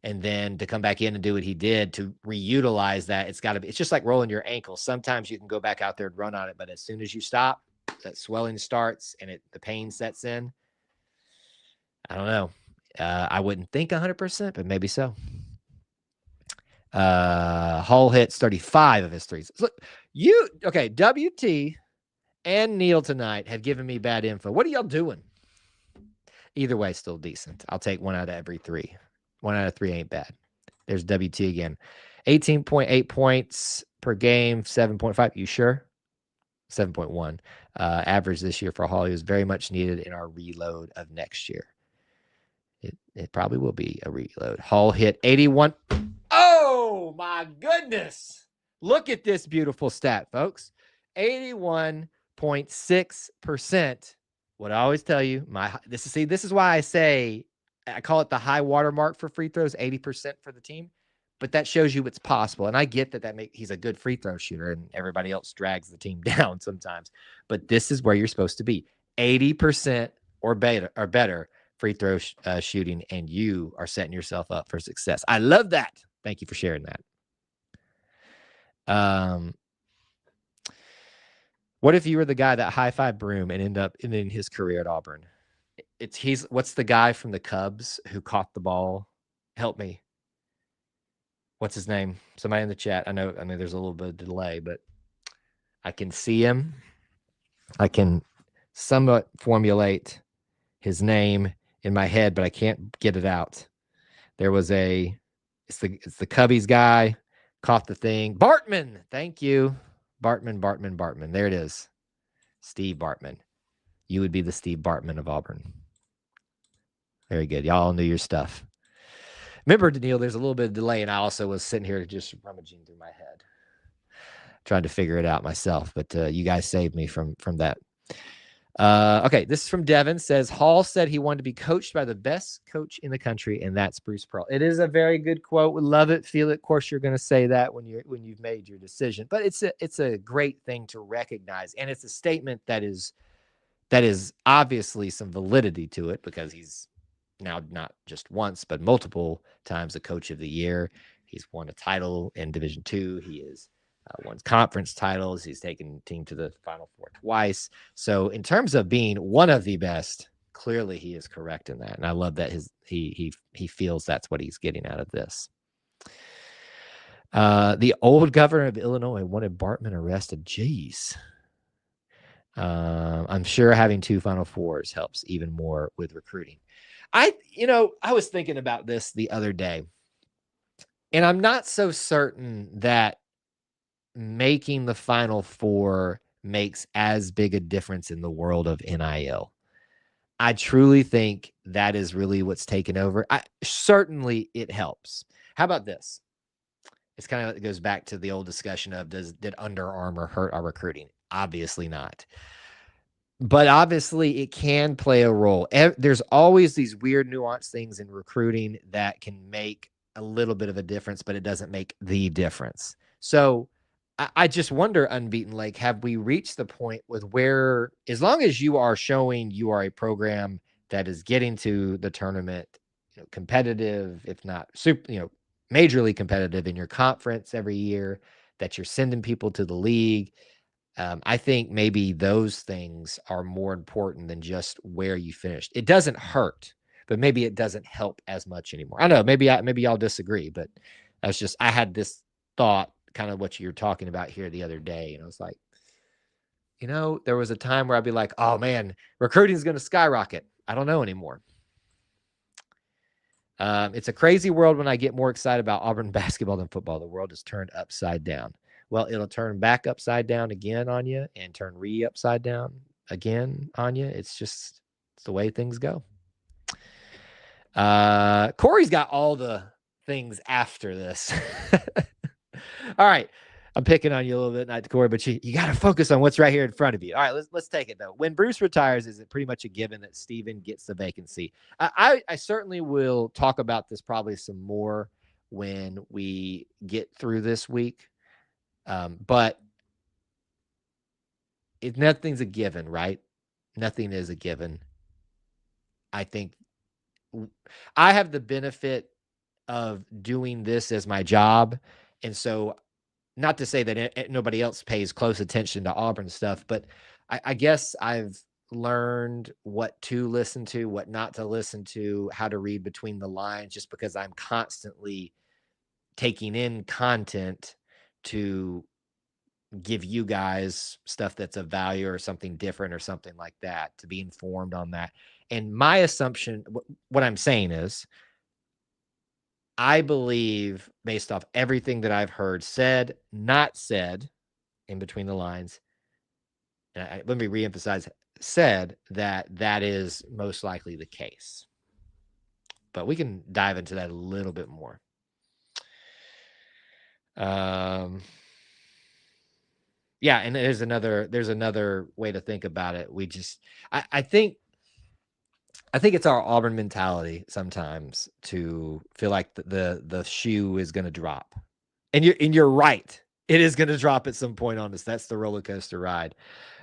And then to come back in and do what he did to reutilize that, it's just like rolling your ankle. Sometimes you can go back out there and run on it, but as soon as you stop, that swelling starts and the pain sets in. I don't know. I wouldn't think 100%, but maybe so. Hall hits 35 of his threes. Look, WT and Neil tonight have given me bad info. What are y'all doing? Either way, still decent. I'll take 1 out of every 3. 1 out of 3 ain't bad. There's WT again. 18.8 points per game, 7.5. You sure? 7.1. Average this year for Hall. He was very much needed in our reload of next year. It probably will be a reload. Hall hit 81. Oh, my goodness. Look at this beautiful stat, folks. 81.6%. What I always tell you, this is why I say I call it the high water mark for free throws, 80% for the team. But that shows you it's possible. And I get he's a good free throw shooter and everybody else drags the team down sometimes. But this is where you're supposed to be. 80% or better free throw shooting, and you are setting yourself up for success. I love that. Thank you for sharing that. What if you were the guy that high-five Broom and end up ending his career at Auburn? What's the guy from the Cubs who caught the ball? Help me. What's his name? Somebody in the chat. I know there's a little bit of delay, but I can see him. I can somewhat formulate his name in my head, but I can't get it out. There was it's the Cubbies guy, caught the thing. Bartman. Thank you. Bartman. There it is. Steve Bartman. You would be the Steve Bartman of Auburn. Very good. Y'all knew your stuff. Remember, Daniil, there's a little bit of delay, and I also was sitting here just rummaging through my head, trying to figure it out myself. But you guys saved me from that. Okay, this is from Devin. Says Hall said he wanted to be coached by the best coach in the country, and that's Bruce Pearl. It is a very good quote. We love it, feel it. Of course, you're going to say that when you've made your decision, but it's a great thing to recognize, and it's a statement that is obviously some validity to it because he's now not just once but multiple times the coach of the year. He's won a title in Division II. He is won conference titles. He's taken the team to the Final Four twice. So in terms of being one of the best, clearly he is correct in that. And I love that he feels that's what he's getting out of this. The old governor of Illinois wanted Bartman arrested. Jeez. I'm sure having 2 Final Fours helps even more with recruiting. I was thinking about this the other day, and I'm not so certain that making the Final Four makes as big a difference in the world of NIL. I truly think that is really what's taken over. Certainly it helps. How about this? It's kind of, it goes back to the old discussion of did Under Armour hurt our recruiting? Obviously not. But obviously it can play a role. There's always these weird nuanced things in recruiting that can make a little bit of a difference, but it doesn't make the difference. So I just wonder, Unbeaten Lake, have we reached the point with where, as long as you are showing you are a program that is getting to the tournament, competitive, if not super, majorly competitive in your conference every year, that you're sending people to the league, I think maybe those things are more important than just where you finished. It doesn't hurt, but maybe it doesn't help as much anymore. I don't know. Maybe y'all disagree, but that's just, I had this thought, kind of what you were talking about here the other day, and I was like, there was a time where I'd be like, oh man, recruiting is going to skyrocket. I don't know anymore. It's a crazy world when I get more excited about Auburn basketball than football. The world is turned upside down. Well, it'll turn back upside down again on you and turn upside down again on you. It's the way things go. Corey's got all the things after this. All right. I'm picking on you a little bit tonight, Corey, but you got to focus on what's right here in front of you. All right, let's take it, though. When Bruce retires, is it pretty much a given that Steven gets the vacancy? I certainly will talk about this probably some more when we get through this week. But nothing's a given, right? Nothing is a given. I think I have the benefit of doing this as my job. And so, not to say that nobody else pays close attention to Auburn stuff, but I guess I've learned what to listen to, what not to listen to, how to read between the lines, just because I'm constantly taking in content to give you guys stuff that's of value or something different or something like that, to be informed on that. And my assumption, what I'm saying is, I believe, based off everything that I've heard said, not said, in between the lines, and let me reemphasize, said, that is most likely the case. But we can dive into that a little bit more. Yeah, and there's another way to think about it. I think it's our Auburn mentality sometimes to feel like the shoe is going to drop, and you're right. It is going to drop at some point on us. That's the roller coaster ride.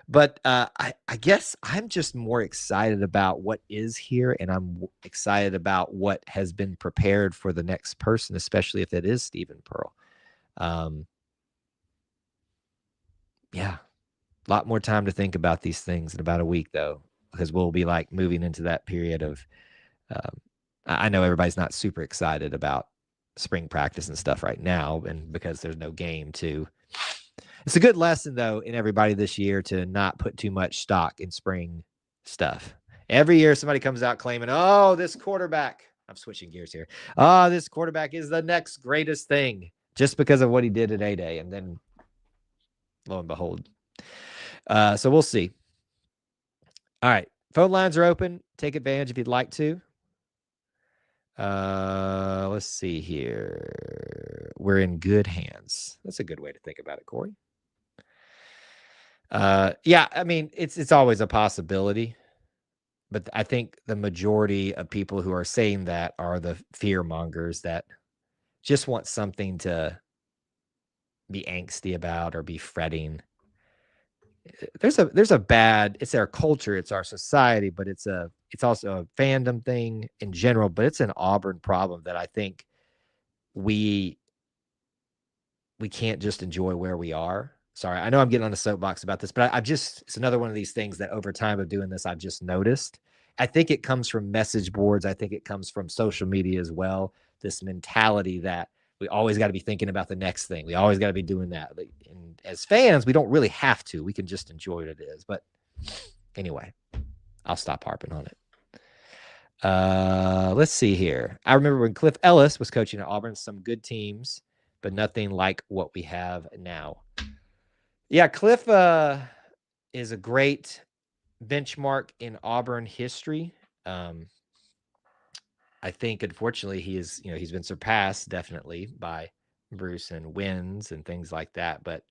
But I guess I'm just more excited about what is here, and I'm excited about what has been prepared for the next person, especially if it is Stephen Pearl. Yeah, a lot more time to think about these things in about a week, though, because we'll be like moving into that period of. I know everybody's not super excited about spring practice and stuff right now, and because there's no game too. It's a good lesson, though, in everybody this year to not put too much stock in spring stuff. Every year somebody comes out claiming, oh, this quarterback, I'm switching gears here. Oh, this quarterback is the next greatest thing just because of what he did at A-Day. And then lo and behold. So we'll see. All right. Phone lines are open. Take advantage if you'd like to. Let's see here. We're in good hands. That's a good way to think about it, Corey. Yeah, I mean, it's always a possibility, but I think the majority of people who are saying that are the fear mongers that just want something to be angsty about or be fretting. There's a bad, it's our culture, it's our society, but it's also a fandom thing in general, but it's an Auburn problem that I think we can't just enjoy where we are. Sorry, I know I'm getting on a soapbox about this, but it's another one of these things that over time of doing this, I've just noticed. I think it comes from message boards. I think it comes from social media as well. This mentality that we always got to be thinking about the next thing. We always got to be doing that. And as fans, we don't really have to. We can just enjoy what it is. But anyway, I'll stop harping on it. Let's see here. I remember when Cliff Ellis was coaching at Auburn, some good teams, but nothing like what we have now. Yeah, Cliff is a great benchmark in Auburn history. I think, unfortunately, he's been surpassed definitely by Bruce and wins and things like that. But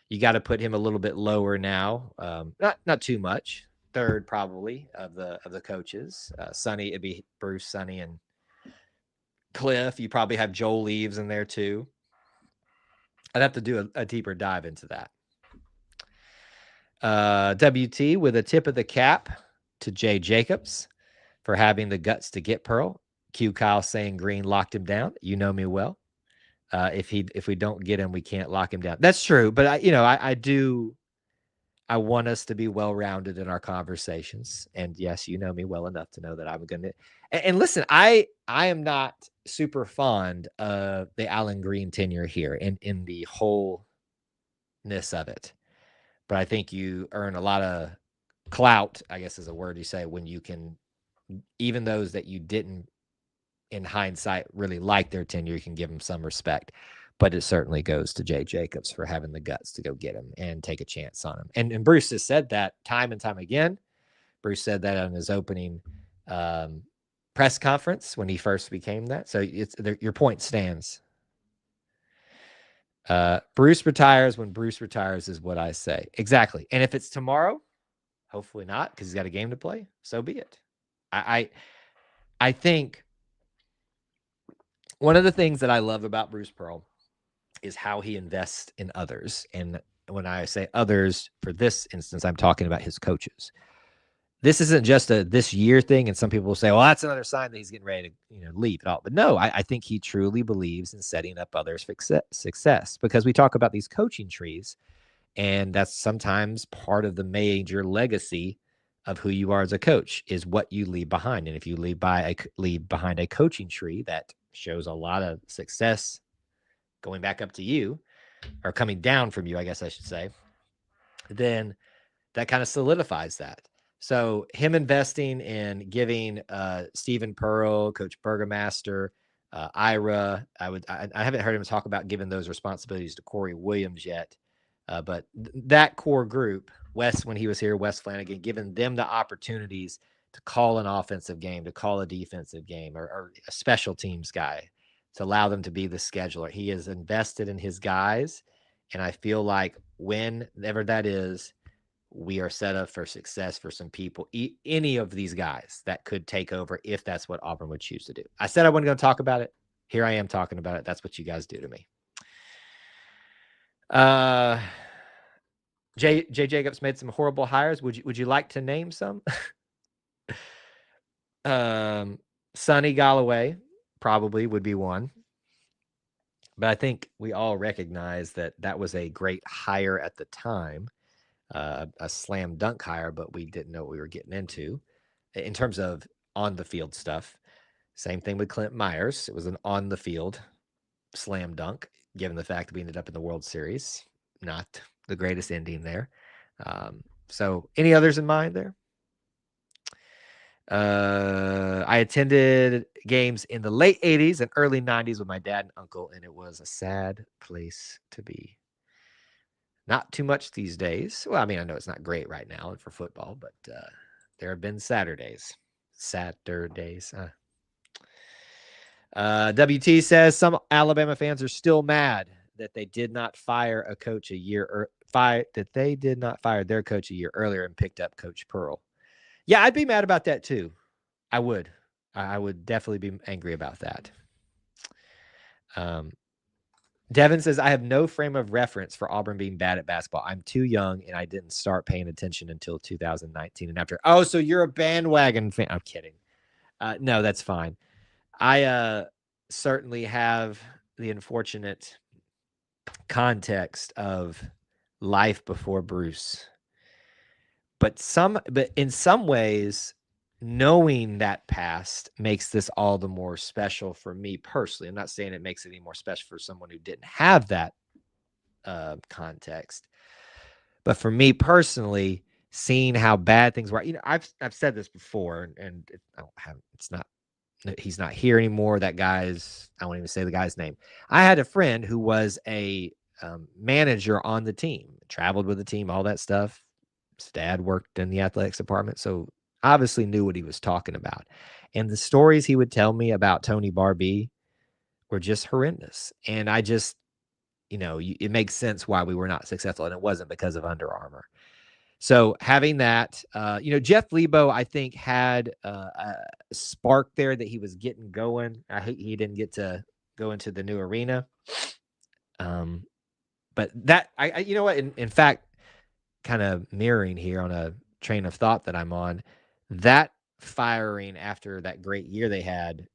you got to put him a little bit lower now. Not too much. Third probably of the coaches. Sonny, it'd be Bruce, Sonny, and Cliff. You probably have Joel Leaves in there too. I'd have to do a deeper dive into that. WT with a tip of the cap to Jay Jacobs for having the guts to get Pearl. Q Kyle saying Green locked him down. You know me well. If we don't get him, we can't lock him down. That's true. But I want us to be well-rounded in our conversations. And yes, you know me well enough to know that I'm going to. And listen, I am not super fond of the Alan Green tenure here in the wholeness of it. But I think you earn a lot of clout, I guess is a word you say, when you can, even those that you didn't, in hindsight, really like their tenure, you can give them some respect. But it certainly goes to Jay Jacobs for having the guts to go get him and take a chance on him. And Bruce has said that time and time again. Bruce said that on his opening press conference when he first became that. So your point stands. Bruce retires when Bruce retires is what I say. Exactly. And if it's tomorrow, hopefully not, because he's got a game to play, so be it. I think one of the things that I love about Bruce Pearl is how he invests in others. And when I say others, for this instance, I'm talking about his coaches. This isn't just a this year thing. And some people will say, well, that's another sign that he's getting ready to leave and all. But no, I think he truly believes in setting up others for success, because we talk about these coaching trees, and that's sometimes part of the major legacy of who you are as a coach is what you leave behind. And if you leave behind a coaching tree that shows a lot of success going back up to you, or coming down from you, I guess I should say, then that kind of solidifies that. So him investing in giving Stephen Pearl, Coach Burgomaster, Ira, I haven't heard him talk about giving those responsibilities to Corey Williams yet. But that core group, Wes, when he was here, Wes Flanagan, giving them the opportunities to call an offensive game, to call a defensive game, or a special teams guy, to allow them to be the scheduler. He has invested in his guys, and I feel like whenever that is, we are set up for success for some people, any of these guys that could take over if that's what Auburn would choose to do. I said I wasn't going to talk about it. Here I am talking about it. That's what you guys do to me. Jay Jacobs made some horrible hires. Would you like to name some? Sonny Galloway probably would be one. But I think we all recognize that was a great hire at the time, a slam dunk hire, but we didn't know what we were getting into in terms of on the field stuff. Same thing with Clint Myers. It was an on the field slam dunk, given the fact that we ended up in the World Series. Not the greatest ending there. So any others in mind there? I attended games in the late 80s and early 90s with my dad and uncle, and it was a sad place to be. Not too much these days. Well, I mean, I know it's not great right now for football, but there have been Saturdays. WT says some Alabama fans are still mad that they did not fire a coach that they did not fire their coach a year earlier and picked up Coach Pearl. Yeah, I'd be mad about that too. I would definitely be angry about that. Devin says, I have no frame of reference for Auburn being bad at basketball. I'm too young and I didn't start paying attention until 2019 and after. Oh, so you're a bandwagon fan. I'm kidding. No, that's fine. I certainly have the unfortunate context of life before Bruce. But in some ways, knowing that past makes this all the more special for me personally. I'm not saying it makes it any more special for someone who didn't have that context. But for me personally, seeing how bad things were, I've said this before, and he's not here anymore. That guy's, I won't even say the guy's name. I had a friend who was a manager on the team, traveled with the team, all that stuff. His dad worked in the athletics department, so obviously knew what he was talking about. And the stories he would tell me about Tony Barbee were just horrendous. And I just, it makes sense why we were not successful, and it wasn't because of Under Armour. So having that, Jeff Lebo, I think, had a spark there that he was getting going. I hate he didn't get to go into the new arena. But that, you know what, in fact, kind of mirroring here on a train of thought that I'm on, that firing after that great year they had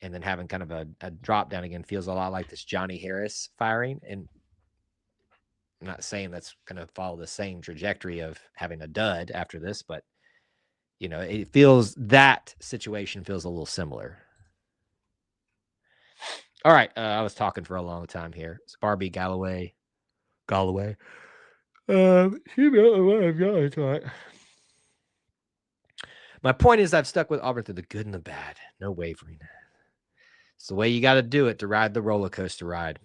and then having kind of a drop down again feels a lot like this Johnny Harris firing. And I'm not saying that's going to follow the same trajectory of having a dud after this, but it feels, that situation feels a little similar. All right. I was talking for a long time here. It's Barbie Galloway. My point is, I've stuck with Auburn through the good and the bad. No wavering. It's the way you got to do it to ride the roller coaster ride.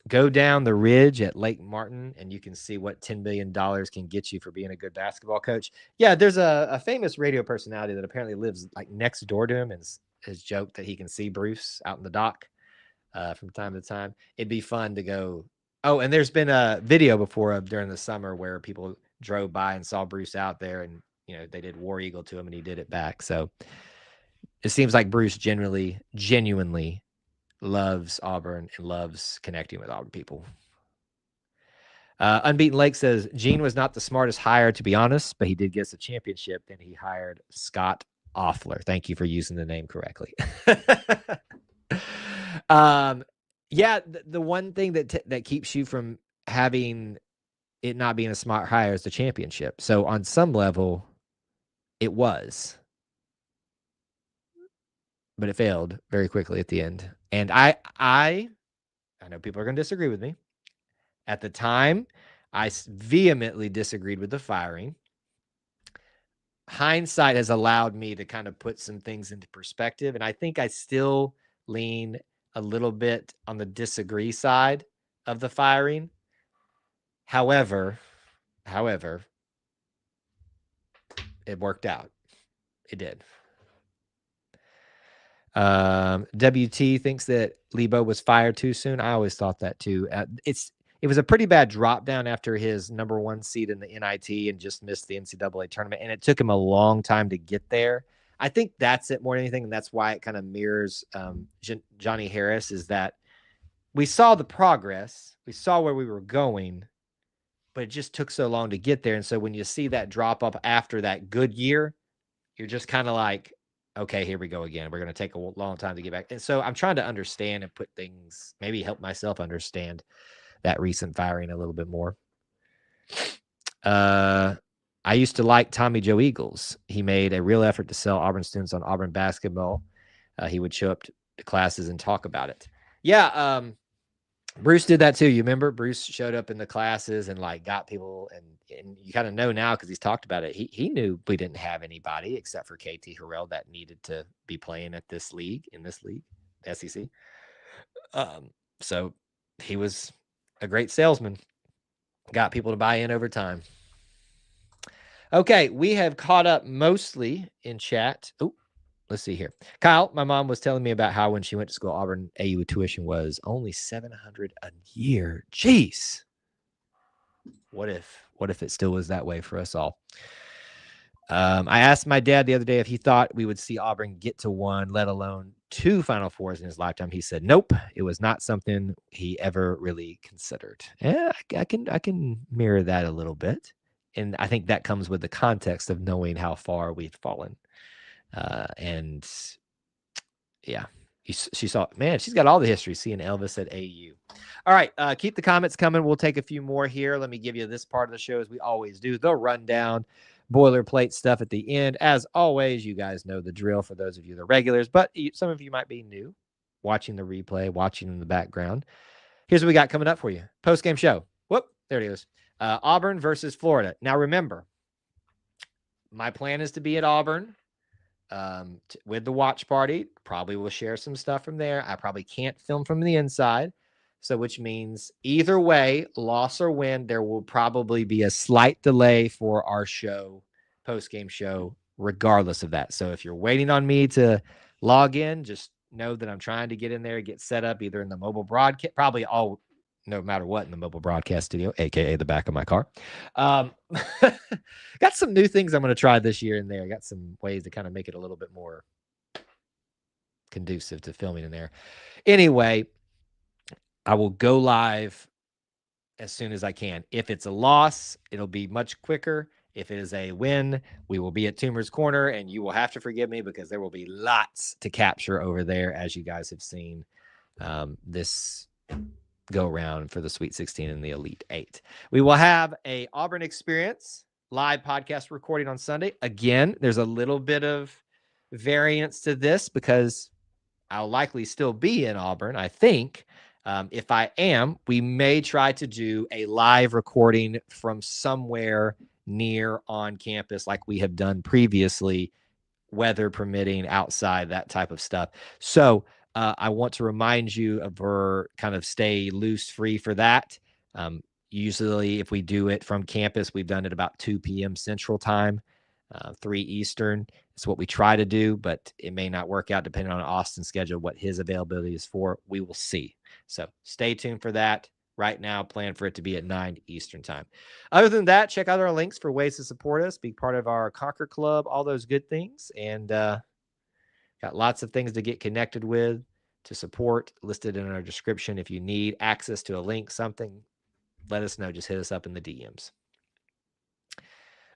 Go down the ridge at Lake Martin, and you can see what $10 billion can get you for being a good basketball coach. Yeah, there's a famous radio personality that apparently lives like next door to him, and has joked that he can see Bruce out in the dock from time to time. It'd be fun to go. Oh, and there's been a video before during the summer where people drove by and saw Bruce out there, and they did War Eagle to him, and he did it back. So it seems like Bruce genuinely loves Auburn and loves connecting with Auburn people. Unbeaten Lake says Gene was not the smartest hire, to be honest, but he did get us a championship. Then he hired Scott Offler. Thank you for using the name correctly. Yeah, the one thing that keeps you from having it not being a smart hire is the championship. So on some level, it was, but it failed very quickly at the end. And I know people are going to disagree with me. At the time, I vehemently disagreed with the firing. Hindsight has allowed me to kind of put some things into perspective, and I think I still lean a little bit on the disagree side of the firing. However, it worked out. It did. WT thinks that Lebo was fired too soon. I always thought that too. It was a pretty bad drop down after his number 1 seed in the NIT and just missed the NCAA tournament. And it took him a long time to get there. I think that's it more than anything. And that's why it kind of mirrors Johnny Harris, is that we saw the progress. We saw where we were going, but it just took so long to get there. And so when you see that drop up after that good year, you're just kind of like, okay, here we go again. We're going to take a long time to get back. And so I'm trying to understand and put things, maybe help myself understand that recent firing a little bit more. I used to like Tommy Joe Eagles. He made a real effort to sell Auburn students on Auburn basketball. He would show up to classes and talk about it. Yeah, Bruce did that too. You remember? Bruce showed up in the classes and like got people, and you kind of know now because he's talked about it. He knew we didn't have anybody except for KT Harrell that needed to be playing at this league, SEC. So he was a great salesman. Got people to buy in over time. Okay, we have caught up mostly in chat. Oh, let's see here. Kyle, my mom was telling me about how when she went to school, Auburn AU tuition was only $700 a year. Jeez. What if it still was that way for us all? I asked my dad the other day if he thought we would see Auburn get to 1, let alone 2 Final Fours in his lifetime. He said, nope, it was not something he ever really considered. Yeah, I can mirror that a little bit. And I think that comes with the context of knowing how far we've fallen. And yeah, she saw, man, she's got all the history, seeing Elvis at AU. All right, keep the comments coming. We'll take a few more here. Let me give you this part of the show, as we always do, the rundown, boilerplate stuff at the end. As always, you guys know the drill for those of you that are regulars, but some of you might be new, watching the replay, watching in the background. Here's what we got coming up for you. Post-game show. Whoop, there it is. Auburn versus Florida. Now, remember, my plan is to be at Auburn with the watch party. Probably will share some stuff from there. I probably can't film from the inside. So which means either way, loss or win, there will probably be a slight delay for our show, post-game show, regardless of that. So if you're waiting on me to log in, just know that I'm trying to get in there, get set up either in the mobile broadcast, probably all, no matter what, in the mobile broadcast studio, aka the back of my car. Got some new things I'm going to try this year in there. Got some ways to kind of make it a little bit more conducive to filming in there. Anyway, I will go live as soon as I can. If it's a loss, it'll be much quicker. If it is a win, we will be at Toomer's Corner, and you will have to forgive me because there will be lots to capture over there, as you guys have seen this go around for the Sweet 16 and the Elite 8. We will have a Auburn Experience live podcast recording on Sunday. Again, there's a little bit of variance to this because I'll likely still be in Auburn, I think. If I am, we may try to do a live recording from somewhere near on campus like we have done previously, weather permitting, outside, that type of stuff. So I want to remind you of our kind of stay loose free for that. Usually if we do it from campus, we've done it about 2 p.m. Central Time, 3 Eastern. It's what we try to do, but it may not work out depending on Austin's schedule, what his availability is for. We will see. So stay tuned for that. Right now, plan for it to be at 9 Eastern Time. Other than that, check out our links for ways to support us, be part of our Conquer Club, all those good things. And got lots of things to get connected with, to support, listed in our description. If you need access to a link, something, let us know. Just hit us up in the DMs.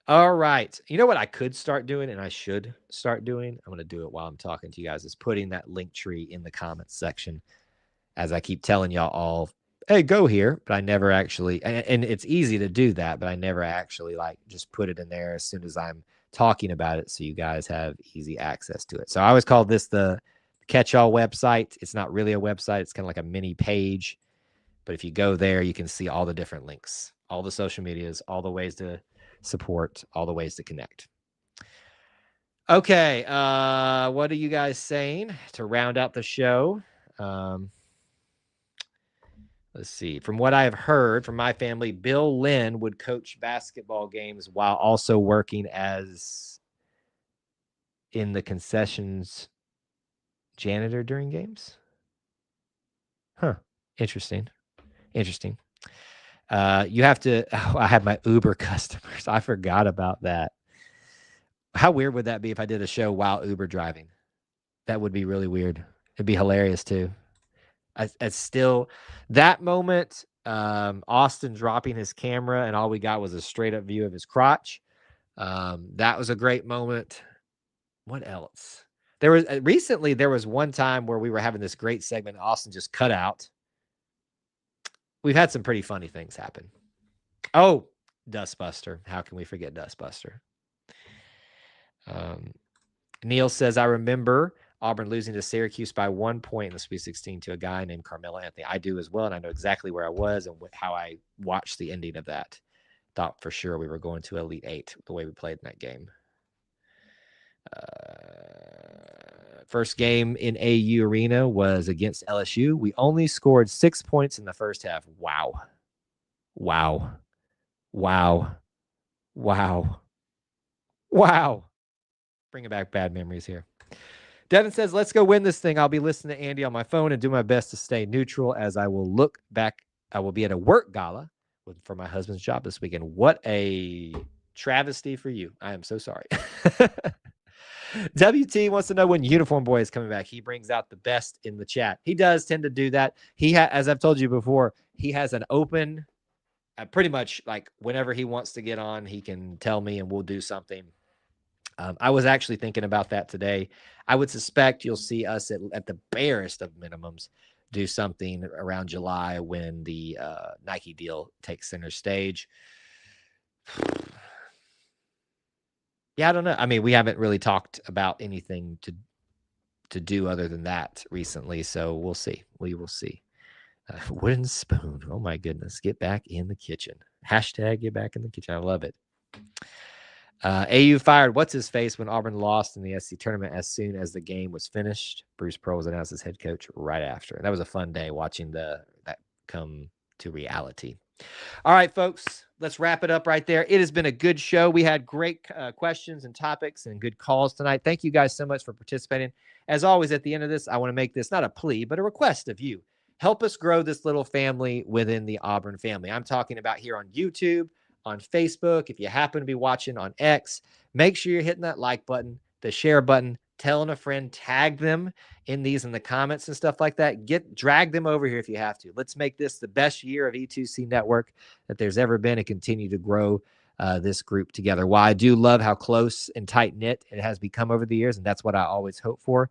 All right. You know what I could start doing, and I should start doing? I'm going to do it while I'm talking to you guys, is putting that link tree in the comments section. As I keep telling y'all all, hey, go here, but I never actually, and it's easy to do that, but I never actually like just put it in there as soon as I'm talking about it so you guys have easy access to it. So I always call this the catch-all website. It's not really a website. It's kind of like a mini page. But if you go there, you can see all the different links, all the social medias, all the ways to support, all the ways to connect. Okay, what are you guys saying to round out the show? Let's see. From what I've heard from my family, Bill Lynn would coach basketball games while also working as in the concessions janitor during games. Huh. Interesting. You have to, I have my Uber customers. I forgot about that. How weird would that be if I did a show while Uber driving? That would be really weird. It'd be hilarious too. I still, that moment, Austin dropping his camera and all we got was a straight up view of his crotch. That was a great moment. What else? There was one time where we were having this great segment. Austin just cut out. We've had some pretty funny things happen. Oh, Dustbuster. How can we forget Dustbuster? Neil says, I remember Auburn losing to Syracuse by 1 point in the Sweet 16 to a guy named Carmelo Anthony. I do as well, and I know exactly where I was and how I watched the ending of that. Thought for sure we were going to Elite 8 the way we played in that game. First game in AU Arena was against LSU. We only scored 6 points in the first half. Wow. Bringing back bad memories here. Devin says, let's go win this thing. I'll be listening to Andy on my phone and do my best to stay neutral as I will look back. I will be at a work gala for my husband's job this weekend. What a travesty for you. I am so sorry. WT wants to know when Uniform Boy is coming back. He brings out the best in the chat. He does tend to do that. As I've told you before, he has an open, pretty much like whenever he wants to get on, he can tell me and we'll do something. I was actually thinking about that today. I would suspect you'll see us at the barest of minimums do something around July when the Nike deal takes center stage. Yeah, I don't know. I mean, we haven't really talked about anything to do other than that recently, so we'll see. We will see. Wooden spoon. Oh my goodness. Get back in the kitchen. Hashtag get back in the kitchen. I love it. AU fired what's his face when Auburn lost in the SC tournament as soon as the game was finished. Bruce Pearl was announced as head coach right after. And that was a fun day watching that come to reality. All right, folks, let's wrap it up right there. It has been a good show. We had great questions and topics and good calls tonight. Thank you guys so much for participating. As always, at the end of this, I want to make this not a plea, but a request of you. Help us grow this little family within the Auburn family. I'm talking about here on YouTube, on Facebook. If you happen to be watching on X, make sure you're hitting that like button, the share button, telling a friend, tag them in the comments and stuff like that. Drag them over here if you have to. Let's make this the best year of E2C Network that there's ever been and continue to grow this group together. While I do love how close and tight knit it has become over the years, and that's what I always hope for,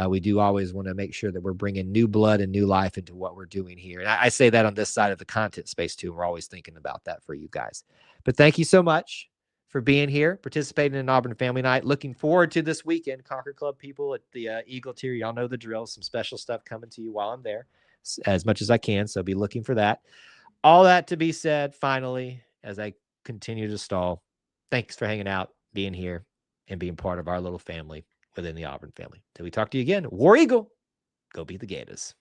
we do always want to make sure that we're bringing new blood and new life into what we're doing here. And I say that on this side of the content space too. And we're always thinking about that for you guys. But thank you so much for being here, participating in Auburn Family Night. Looking forward to this weekend. Concord Club people at the Eagle Tier, y'all know the drill. Some special stuff coming to you while I'm there as much as I can. So be looking for that. All that to be said, finally, as I continue to stall, thanks for hanging out, being here, and being part of our little family within the Auburn family. Till we talk to you again, War Eagle, go beat the Gators.